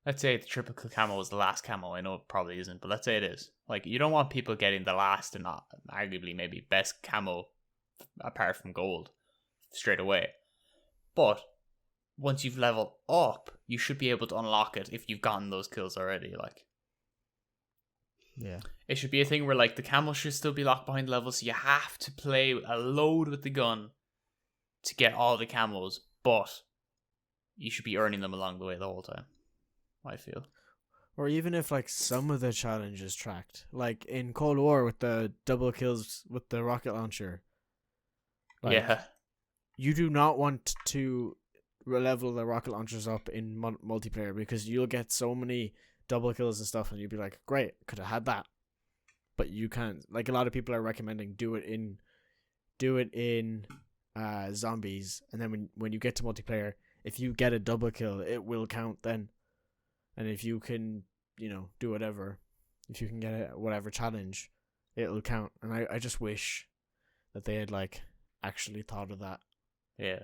let's say the triple kill camo is the last camo. I know it probably isn't, but let's say it is. Like you don't want people getting the last and not arguably maybe best camo apart from gold straight away. But once you've leveled up, you should be able to unlock it if you've gotten those kills already. Like, Yeah. it should be a thing where like the camo should still be locked behind levels, so you have to play a load with the gun to get all the camos, but you should be earning them along the way the whole time, I feel. Or even if like some of the challenge is tracked, like in Cold War with the double kills with the rocket launcher. Like, yeah. You do not want to level the rocket launchers up in multiplayer because you'll get so many double kills and stuff, and you'll be like, great, could have had that. But you can't. Like, a lot of people are recommending do it in zombies, and then when you get to multiplayer, if you get a double kill, it will count then. And if you can, do whatever, if you can get whatever challenge, it'll count. And I just wish that they had like actually thought of that. Yeah.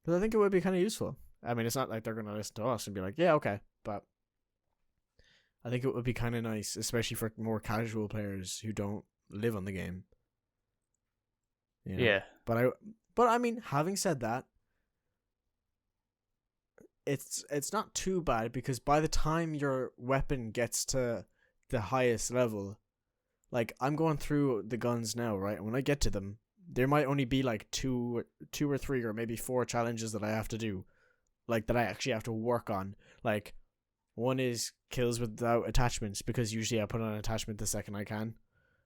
Because I think it would be kind of useful. I mean, it's not like they're going to listen to us and be like, yeah, okay. But I think it would be kind of nice, especially for more casual players who don't live on the game. Yeah. But I mean, having said that, it's not too bad because by the time your weapon gets to the highest level, like I'm going through the guns now, right? And when I get to them, there might only be like two or three or maybe 4 challenges that I have to do, like that I actually have to work on. Like one is kills without attachments because usually I put on an attachment the second I can.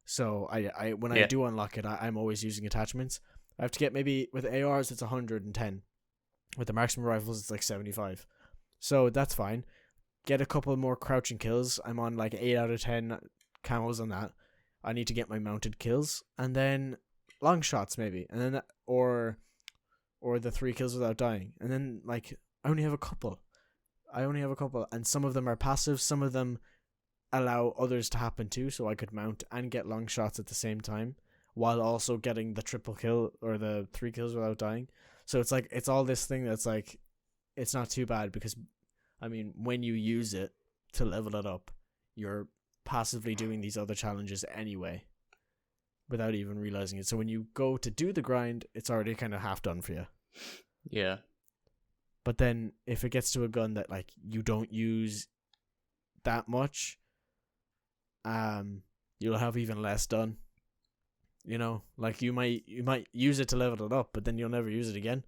So I when I do unlock it, I'm always using attachments. I have to get maybe with ARs it's 110. With the marksman rifles it's like 75. So that's fine. Get a couple more crouching kills. I'm on like 8 out of 10 camos on that. I need to get my mounted kills and then long shots maybe, and then or the 3 kills without dying, and then like I only have a couple, and some of them are passive, some of them allow others to happen too, so I could mount and get long shots at the same time while also getting the triple kill or the 3 kills without dying. So it's like it's all this thing that's like it's not too bad because I mean when you use it to level it up, you're passively doing these other challenges anyway without even realizing it. So when you go to do the grind, it's already kind of half done for you. Yeah. But then if it gets to a gun that like you don't use that much, you'll have even less done. Like you might use it to level it up, but then you'll never use it again.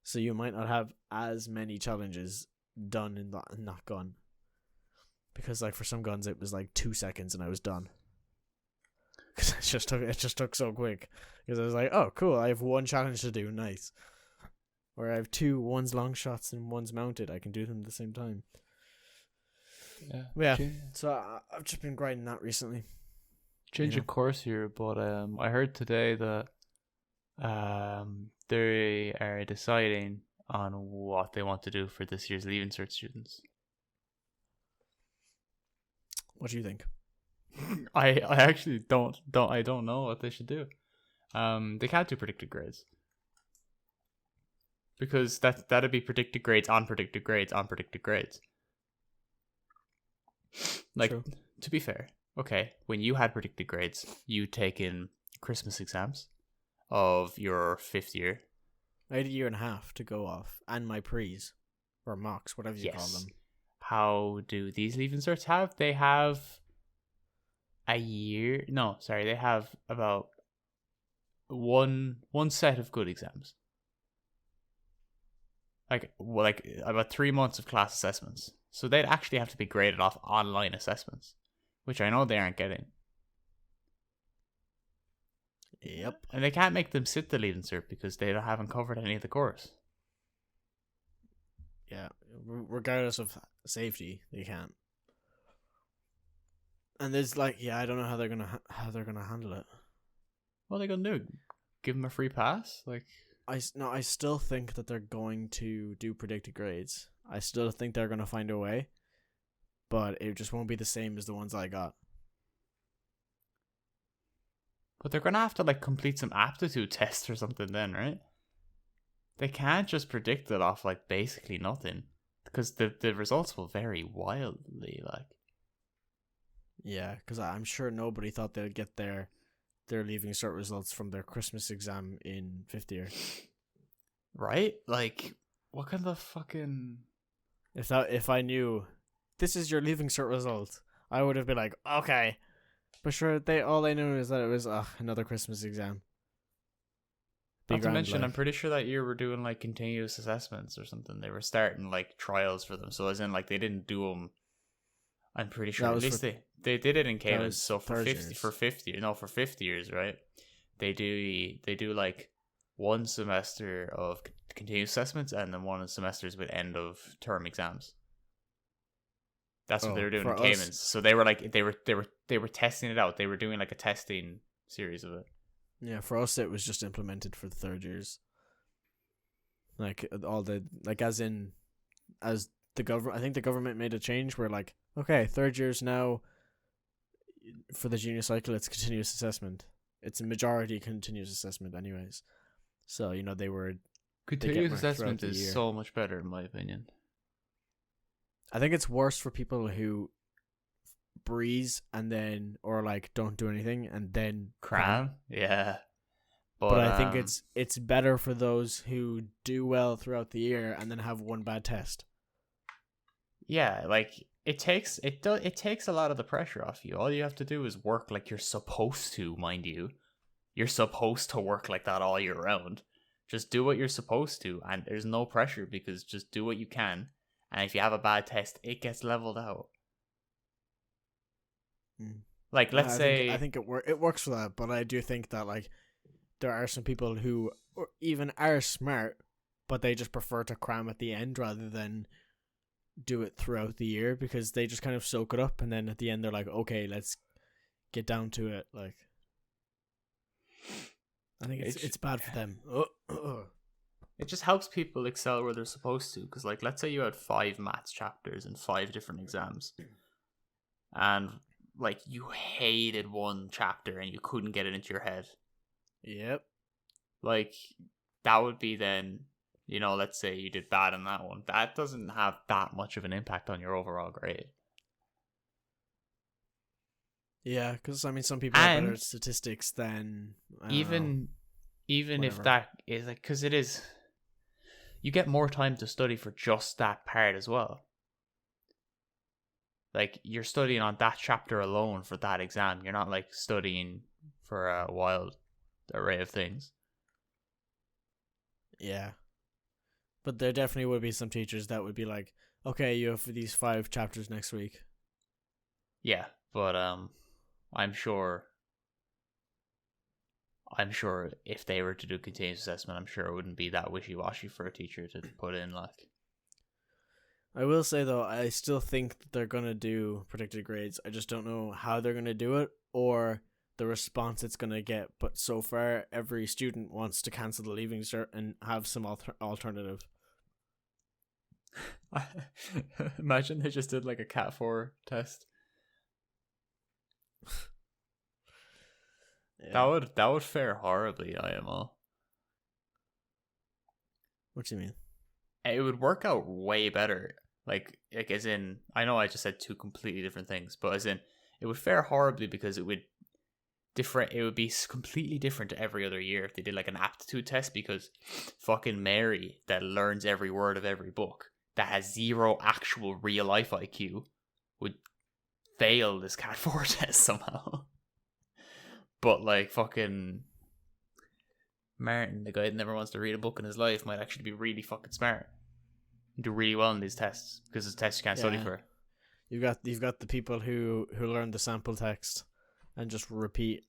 So you might not have as many challenges done in that gun. Because like for some guns it was like 2 seconds and I was done. Because it just took so quick. Because I was like, oh cool, I have 1 challenge to do, nice. Or I have 2, one's long shots and one's mounted. I can do them at the same time. Yeah. So I've just been grinding that recently. Change of course here, but I heard today that they are deciding on what they want to do for this year's Leaving Cert students. What do you think? I actually don't know what they should do. They can't do predicted grades because that'd be predicted grades on predicted grades on predicted grades. Like, True. To be fair, okay, when you had predicted grades, you taken Christmas exams of your 5th year. I had a year and a half to go off, and my pre's or mocks, whatever you call them. How do these Leaving Certs have? They have a year. No, sorry, they have about one set of good exams. Like about 3 months of class assessments. So they'd actually have to be graded off online assessments, which I know they aren't getting. Yep. And they can't make them sit the Leaving Cert because they haven't covered any of the course. Yeah, regardless of safety, they can't. And there's like, I don't know how they're gonna handle it. What are they gonna do? give them a free pass. Like, I still think that they're going to do predicted grades. I still think they're going to find a way, but it just won't be the same as the ones I got. but they're gonna have to like complete some aptitude tests or something then, right? They can't just predict it off like basically nothing, because the results will vary wildly. Like, Yeah, because I'm sure nobody thought they'd get their leaving cert results from their Christmas exam in fifth year. right? Like, what kind of fucking... If I knew this is your leaving cert result, I would have been like, okay. But sure, all they knew is that it was another Christmas exam. Be Not to grand, mention, like. I'm pretty sure that year we're doing like continuous assessments or something. They were starting like trials for them, so as in like they didn't do them. I'm pretty sure That at was least for- they did it in that Cayman. was So for third 50 years. for 50 no for 50 years, right? They do like one semester of continuous assessments and then one semesters with end of term exams. That's what they were doing in for us- Caymans. So they were like they were testing it out. They were doing like a testing series of it. Yeah, for us it was just implemented for the third years. Like all the as the government, I think the government made a change where like, okay, third years now for the junior cycle it's continuous assessment. It's a majority continuous assessment anyways. So, they were Continuous marked throughout assessment the is year. so much better in my opinion. I think it's worse for people who breeze and then or like don't do anything and then Cram, yeah. But I think it's better for those who do well throughout the year and then have one bad test. yeah, like it takes a lot of the pressure off you. All you have to do is work like you're supposed to, mind you. You're supposed to work like that all year round. Just do what you're supposed to, and there's no pressure because just do what you can. And if you have a bad test, it gets leveled out. Like, let's say... I think it works for that, but I do think that like there are some people who even are smart, but they just prefer to cram at the end rather than do it throughout the year because they just kind of soak it up and then at the end they're like, okay, let's get down to it. Like, I think it's bad for them. It just helps people excel where they're supposed to. Because, like, let's say you had 5 maths chapters and 5 different exams. And, like, you hated one chapter and you couldn't get it into your head. Yep. Like, that would be then, let's say you did bad in that one. That doesn't have that much of an impact on your overall grade. Yeah, because I mean, some people have better statistics than even if whatever. that is like, because it is, you get more time to study for just that part as well. Like, you're studying on that chapter alone for that exam. You're not like studying for a wild array of things. Yeah. But there definitely would be some teachers that would be like, okay, you have these 5 chapters next week. Yeah, but I'm sure if they were to do continuous assessment, I'm sure it wouldn't be that wishy-washy for a teacher to put in, like. I will say, though, I still think that they're going to do predicted grades. I just don't know how they're going to do it or the response it's going to get. But so far, every student wants to cancel the leaving cert and have some alternative. Imagine they just did like a Cat 4 test. Yeah. That would fare horribly, IMO. What do you mean? It would work out way better. Like as in, I know I just said 2 completely different things, but as in, it would fare horribly because it would be completely different to every other year if they did like an aptitude test, because fucking Mary that learns every word of every book that has 0 actual real life IQ would fail this Cat 4 test somehow. But like fucking Martin, the guy that never wants to read a book in his life, might actually be really fucking smart and do really well in these tests because it's tests you can't study for. You've got the people who learn the sample text and just repeat.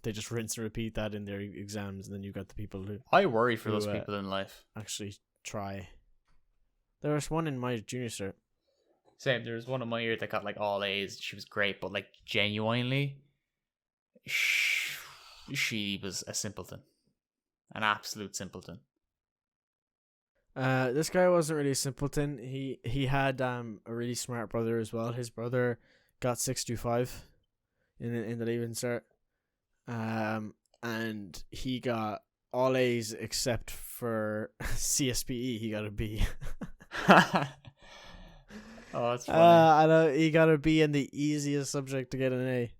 They just rinse and repeat that in their exams, and then you've got the people who I worry for those people in life. actually try. There was one in my junior cert. Same. There was one in my year that got like all A's. She was great, but like genuinely, she was a simpleton. An absolute simpleton. This guy wasn't really a simpleton. He had a really smart brother as well. His brother got 625 in the leaving cert. And he got all A's except for CSPE. He got a B. Oh, that's funny. I know he got a B in the easiest subject to get an A.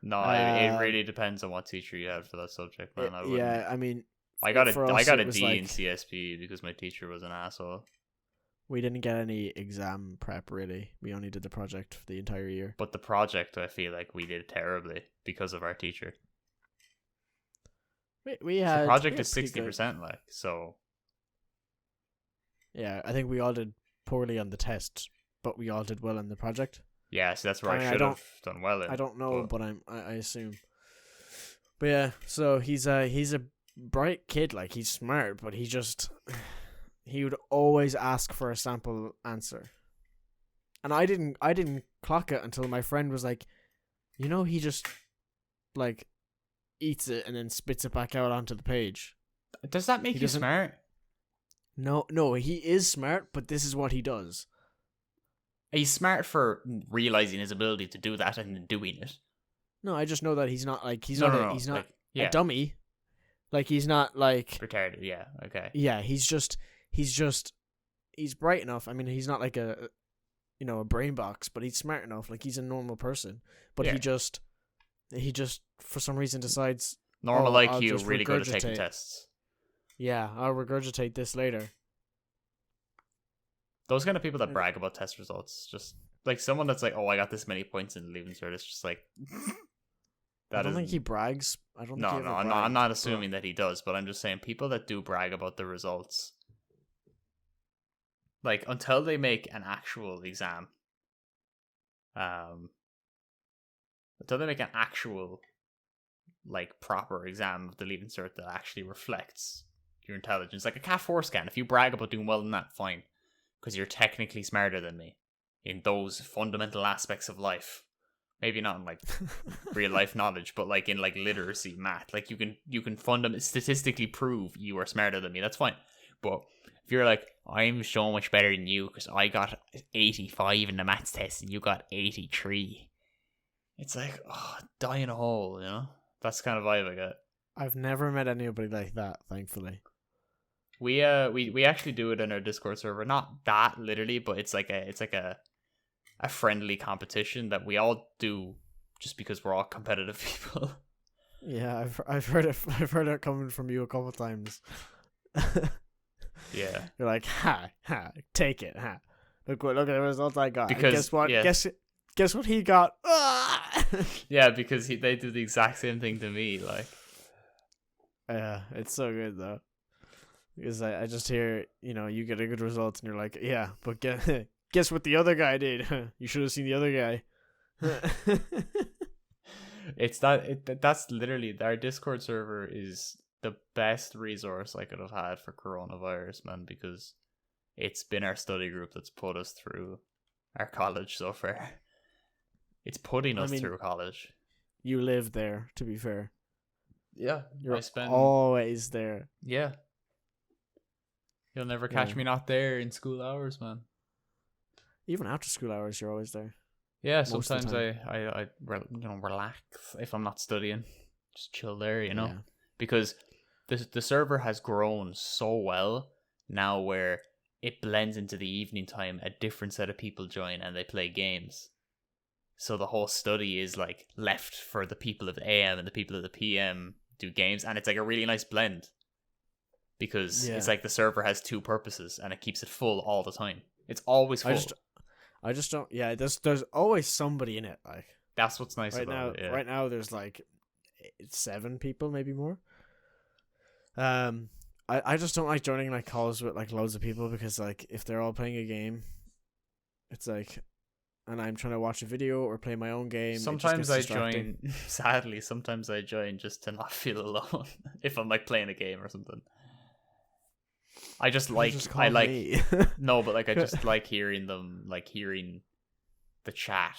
No, it really depends on what teacher you had for that subject, man. Yeah, I mean, I got for a us, it was D in like- CSP because my teacher was an asshole. we didn't get any exam prep really. We only did the project for the entire year. But the project, I feel like we did terribly because of our teacher. We had The project we is had pretty good- 60%, like, so Yeah, I think we all did poorly on the test, but we all did well on the project. yeah, so that's where I mean, I I should don't- have done well in. I don't know, but- but I assume. But yeah, so he's a bright kid, like he's smart, but he would always ask for a sample answer. And I didn't clock it until my friend was like, he just like eats it and then spits it back out onto the page. Does that make He you doesn't- smart? No, he is smart, but this is what he does. He's smart for realizing his ability to do that and then doing it. No, I just know that he's not like he's No, not no, a, no, he's not like, yeah, a dummy. Like he's not like retarded. Yeah, okay. yeah, he's bright enough. I mean, he's not like a brain box, but he's smart enough. Like he's a normal person, but Yeah. he just for some reason decides, Normal I'll IQ, just really good at taking regurgitate. tests. yeah, I'll regurgitate this later. Those kind of people that Yeah. brag about test results, just like someone that's like, "Oh, I got this many points in the leaving cert," it's just like I don't think isn't- he brags. I don't. No, think he no, ever I'm bragged, not but- assuming that he does, but I'm just saying people that do brag about the results, like until they make an actual exam, until they make an actual, like proper exam of the leaving cert that actually reflects your intelligence, like a CAT4 scan. If you brag about doing well in that, fine, because you're technically smarter than me in those fundamental aspects of life. Maybe not in like real life knowledge, but like in like literacy, math. Like you can statistically prove you are smarter than me. That's fine. But if you're like, I'm so much better than you because I got 85 in the maths test and you got 83, it's like, oh, die in a hole, That's the kind of vibe I get. I've never met anybody like that, thankfully. We actually do it in our Discord server. Not that literally, but it's like a friendly competition that we all do just because we're all competitive people. Yeah, I've heard it coming from you a couple times. Yeah. You're like, take it, Look at the results I got. And Because- guess what? yeah. Guess what he got? Ah! Yeah, because they do the exact same thing to me. Like, Yeah, it's so good though. Because I just hear, you get a good result and you're like, yeah, but guess what the other guy did? You should have seen the other guy. that's literally our Discord server is the best resource I could have had for coronavirus, man, because it's been our study group that's put us through our college so far. It's putting I us mean, through college. You live there, to be fair. Yeah, You're always there. Yeah. You'll never catch Yeah. me not there in school hours, man. Even after school hours, you're always there. Yeah, Most of the sometimes I relax if I'm not studying, just chill there, Yeah. because the server has grown so well now where it blends into the evening time. A different set of people join and they play games, so the whole study is like left for the people of the AM and the people of the PM do games, and it's like a really nice blend because Yeah. it's like the server has two purposes and it keeps it full all the time. It's always full. I just don't. Yeah, there's always somebody in it. Like That's what's nice right now, about it. Yeah. right now there's like 7 people, maybe more. I just don't like joining like calls with like loads of people because like if they're all playing a game, it's like, and I'm trying to watch a video or play my own game. Sometimes I join. Sadly, sometimes I join just to not feel alone if I'm like playing a game or something. I just like no, but like I just like hearing them, like hearing the chat,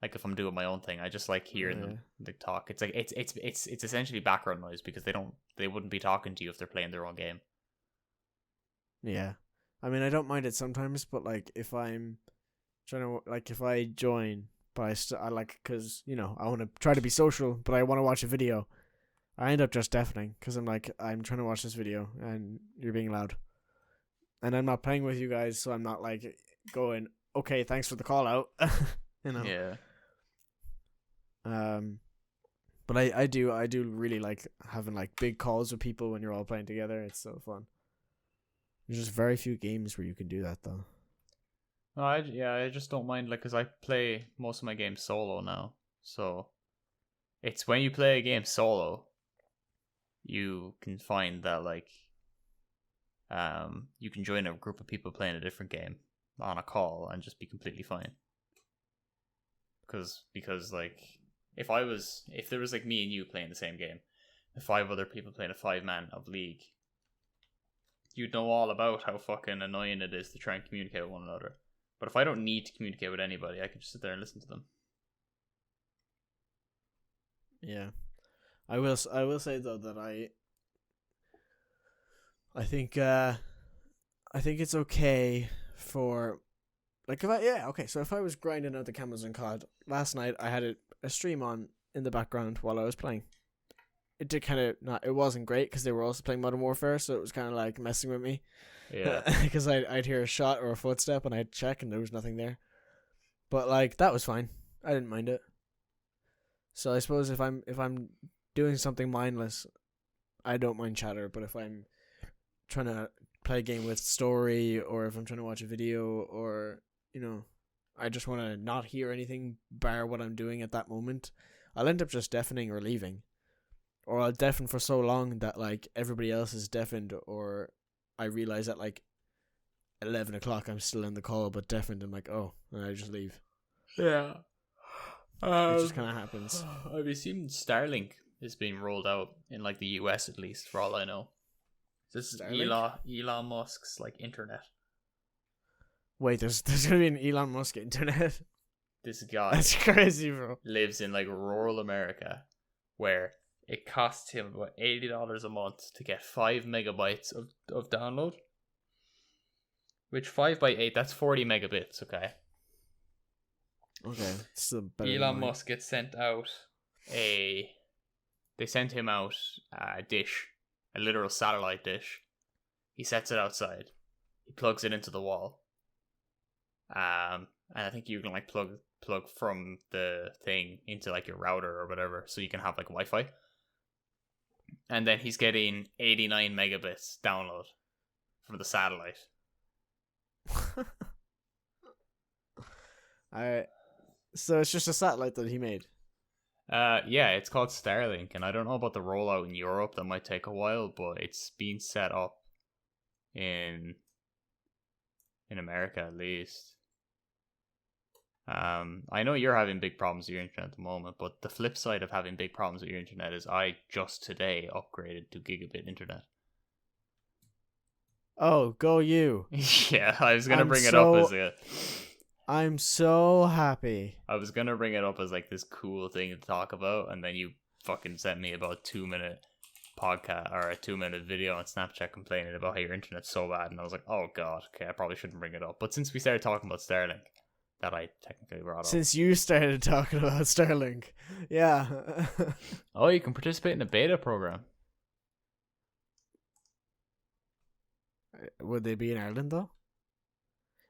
Like if I'm doing my own thing, I just like hearing them like talk. It's like it's essentially background noise because they wouldn't be talking to you if they're playing their own game. Yeah, I mean, I don't mind it sometimes, but like if I'm trying to like if I join, but I like because I want to try to be social, but I want to watch a video. I end up just deafening because I'm like I'm trying to watch this video and you're being loud, and I'm not playing with you guys, so I'm not like going okay, thanks for the call out. Yeah. But I do really like having like big calls with people when you're all playing together. It's so fun. There's just very few games where you can do that though. No, I just don't mind like because I play most of my games solo now, so it's when you play a game solo, you can find that like you can join a group of people playing a different game on a call and just be completely fine. Because like if there was like me and you playing the same game, the 5 other people playing a 5-man of League, you'd know all about how fucking annoying it is to try and communicate with one another. But if I don't need to communicate with anybody, I can just sit there and listen to them. Yeah, I will say though that I think it's okay for like so if I was grinding out the camos in COD last night, I had a stream on in the background while I was playing. It did kind of not. It wasn't great because they were also playing Modern Warfare, so it was kind of like messing with me. Yeah, because I'd hear a shot or a footstep and I'd check and there was nothing there. But like that was fine. I didn't mind it. So I suppose if I'm doing something mindless, I don't mind chatter. But if I'm trying to play a game with story, or if I'm trying to watch a video, or I just want to not hear anything bar what I'm doing at that moment, I'll end up just deafening or leaving, or I'll deafen for so long that like everybody else is deafened, or I realize at like 11 o'clock I'm still in the call but deafened. I'm like, oh, and I just leave. yeah. It just kind of happens. I've assumed Starlink is being rolled out in like the US at least, for all I know. This is Elon Musk's like internet. Wait, there's gonna be an Elon Musk internet. This guy, that's crazy, bro. Lives in like rural America, where it costs him about $80 a month to get 5 megabytes of download. Which 5 by 8, that's 40 megabits. Okay. Okay, still better. Elon Musk gets sent out they sent him out a dish, a literal satellite dish. He sets it outside. He plugs it into the wall. And I think you can like plug from the thing into like your router or whatever, so you can have like Wi-Fi. And then he's getting 89 megabits download from the satellite. So it's just a satellite that he made. Yeah, it's called Starlink, and I don't know about the rollout in Europe. That might take a while, but it's been set up in America at least. I know you're having big problems with your internet at the moment, but the flip side of having big problems with your internet is I just today upgraded to gigabit internet. Oh, go you! Yeah, I was gonna bring it up as a. I'm so happy. I was gonna bring it up as like this cool thing to talk about, and then you fucking sent me about a 2-minute podcast or a 2-minute video on Snapchat complaining about how your internet's so bad, and I was like, oh god, okay, I probably shouldn't bring it up. But since we started talking about Starlink, that I technically brought up. Since you started talking about Starlink, yeah. Oh, you can participate in a beta program. Would they be in Ireland though?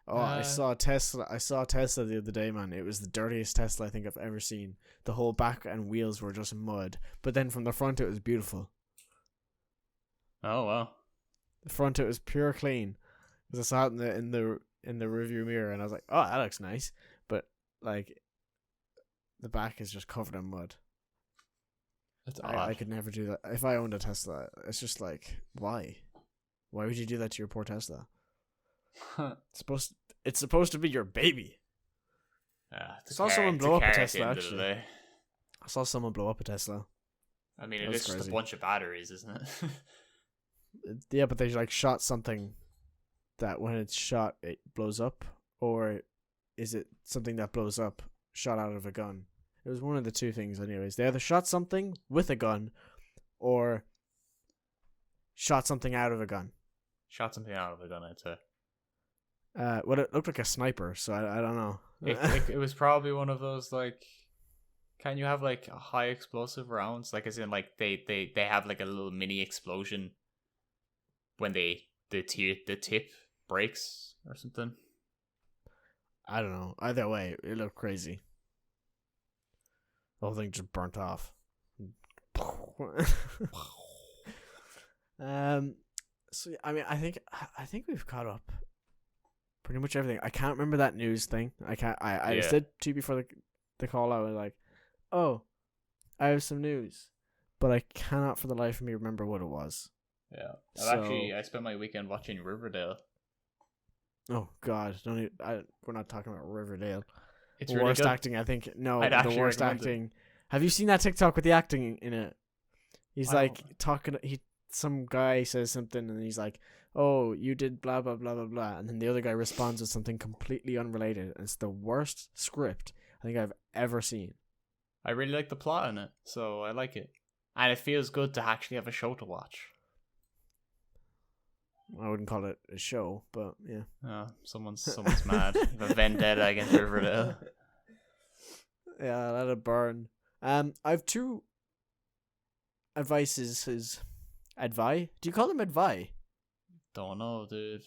Oh, I saw Tesla. I saw Tesla the other day, man. It was the dirtiest Tesla I think I've ever seen. The whole back and wheels were just mud, but then from the front it was beautiful. Oh wow! The front it was pure clean. Because I saw it in the review mirror, and I was like, oh, that looks nice. But like, the back is just covered in mud. That's I could never do that. If I owned a Tesla, it's just like, why? Why would you do that to your poor Tesla? It's supposed to be your baby. I saw someone blow up a Tesla. Actually, I saw someone blow up a Tesla. I mean, it is just a bunch of batteries, isn't it? Yeah, but they like shot something that when it's shot it blows up, or is it something that blows up shot out of a gun. It was one of the two things, anyways. They either shot something with a gun, or shot something out of a gun. Shot something out of a gun, I'd say. Well, it looked like a sniper, so I don't know. It was probably one of those, like, can you have, like, high explosive rounds? Like, as in, like, they have, like, a little mini explosion when the tip breaks or something. I don't know. Either way, it looked crazy. The whole thing just burnt off. So I mean, I think we've caught up pretty much everything. I can't remember that news thing. I said to you before the call. I was like, oh, I have some news, but I cannot for the life of me remember what it was. Yeah, I spent my weekend watching Riverdale. Oh God, we're not talking about Riverdale. It's worst really good. acting, I think. No, I'd the actually worst recommend acting. Have you seen that TikTok with the acting in it? He's I like don't- talking. Some guy says something, and he's like, "Oh, you did blah blah blah blah blah," and then the other guy responds with something completely unrelated. And it's the worst script I think I've ever seen. I really like the plot in it, so I like it, and it feels good to actually have a show to watch. I wouldn't call it a show, but yeah. Someone's mad. You have a vendetta against Riverdale. Yeah, let it burn. I've two advices. Advi? Do you call them advi? Don't know, dude.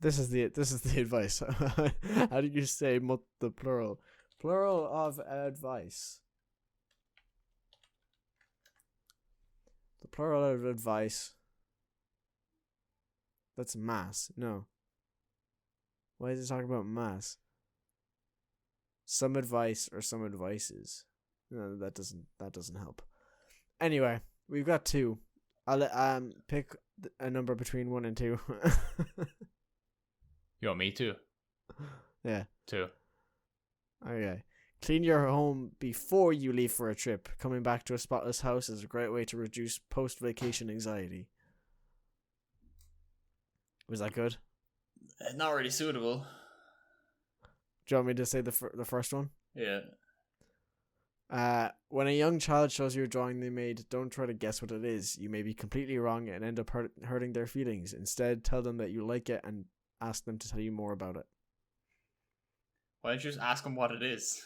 This is the advice. How do you say the plural? Plural of advice. The plural of advice. That's mass. No. Why is it talking about mass? Some advice or some advices. No, that doesn't help. Anyway, we've got two. I'll pick a number between 1 and 2. You want me to? Yeah. 2. Okay. Clean your home before you leave for a trip. Coming back to a spotless house is a great way to reduce post-vacation anxiety. Was that good? Not really suitable. Do you want me to say the first one? Yeah. When a young child shows you a drawing they made, don't try to guess what it is. You may be completely wrong and end up hurting their feelings. Instead, tell them that you like it and ask them to tell you more about it. Why don't you just ask them what it is?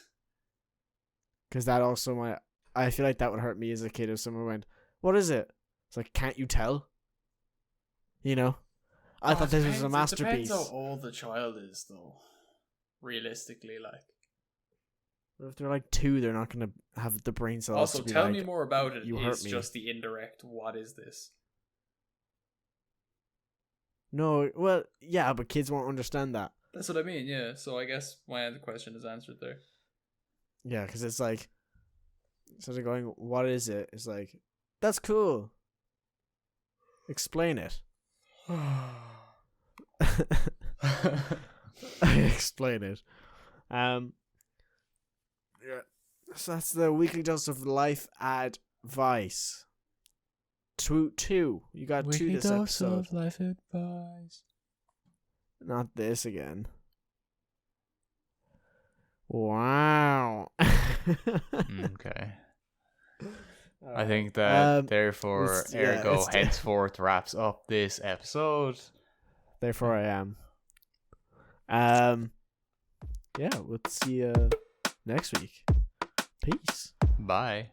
Because that also I feel like that would hurt me as a kid if someone went, "What is it?" It's like, can't you tell? You know? I thought this was a masterpiece. It depends how old the child is, though. Realistically, like. If they're like 2, they're not going to have the brain cells. Also, to be tell like, me more about it. You Is hurt me. just the indirect. What is this? No, well, yeah, but kids won't understand that. That's what I mean. Yeah. So I guess my other question is answered there. Yeah, because it's like, instead of going, "What is it?" It's like, "That's cool. Explain it." Explain it. Yeah. So that's the weekly dose of life advice. Two. You got two this episode. Life advice. Not this again. Wow. Okay. I think that therefore, ergo, it's- henceforth wraps up this episode. Therefore, I am. Yeah, we'll see you next week. Peace. Bye.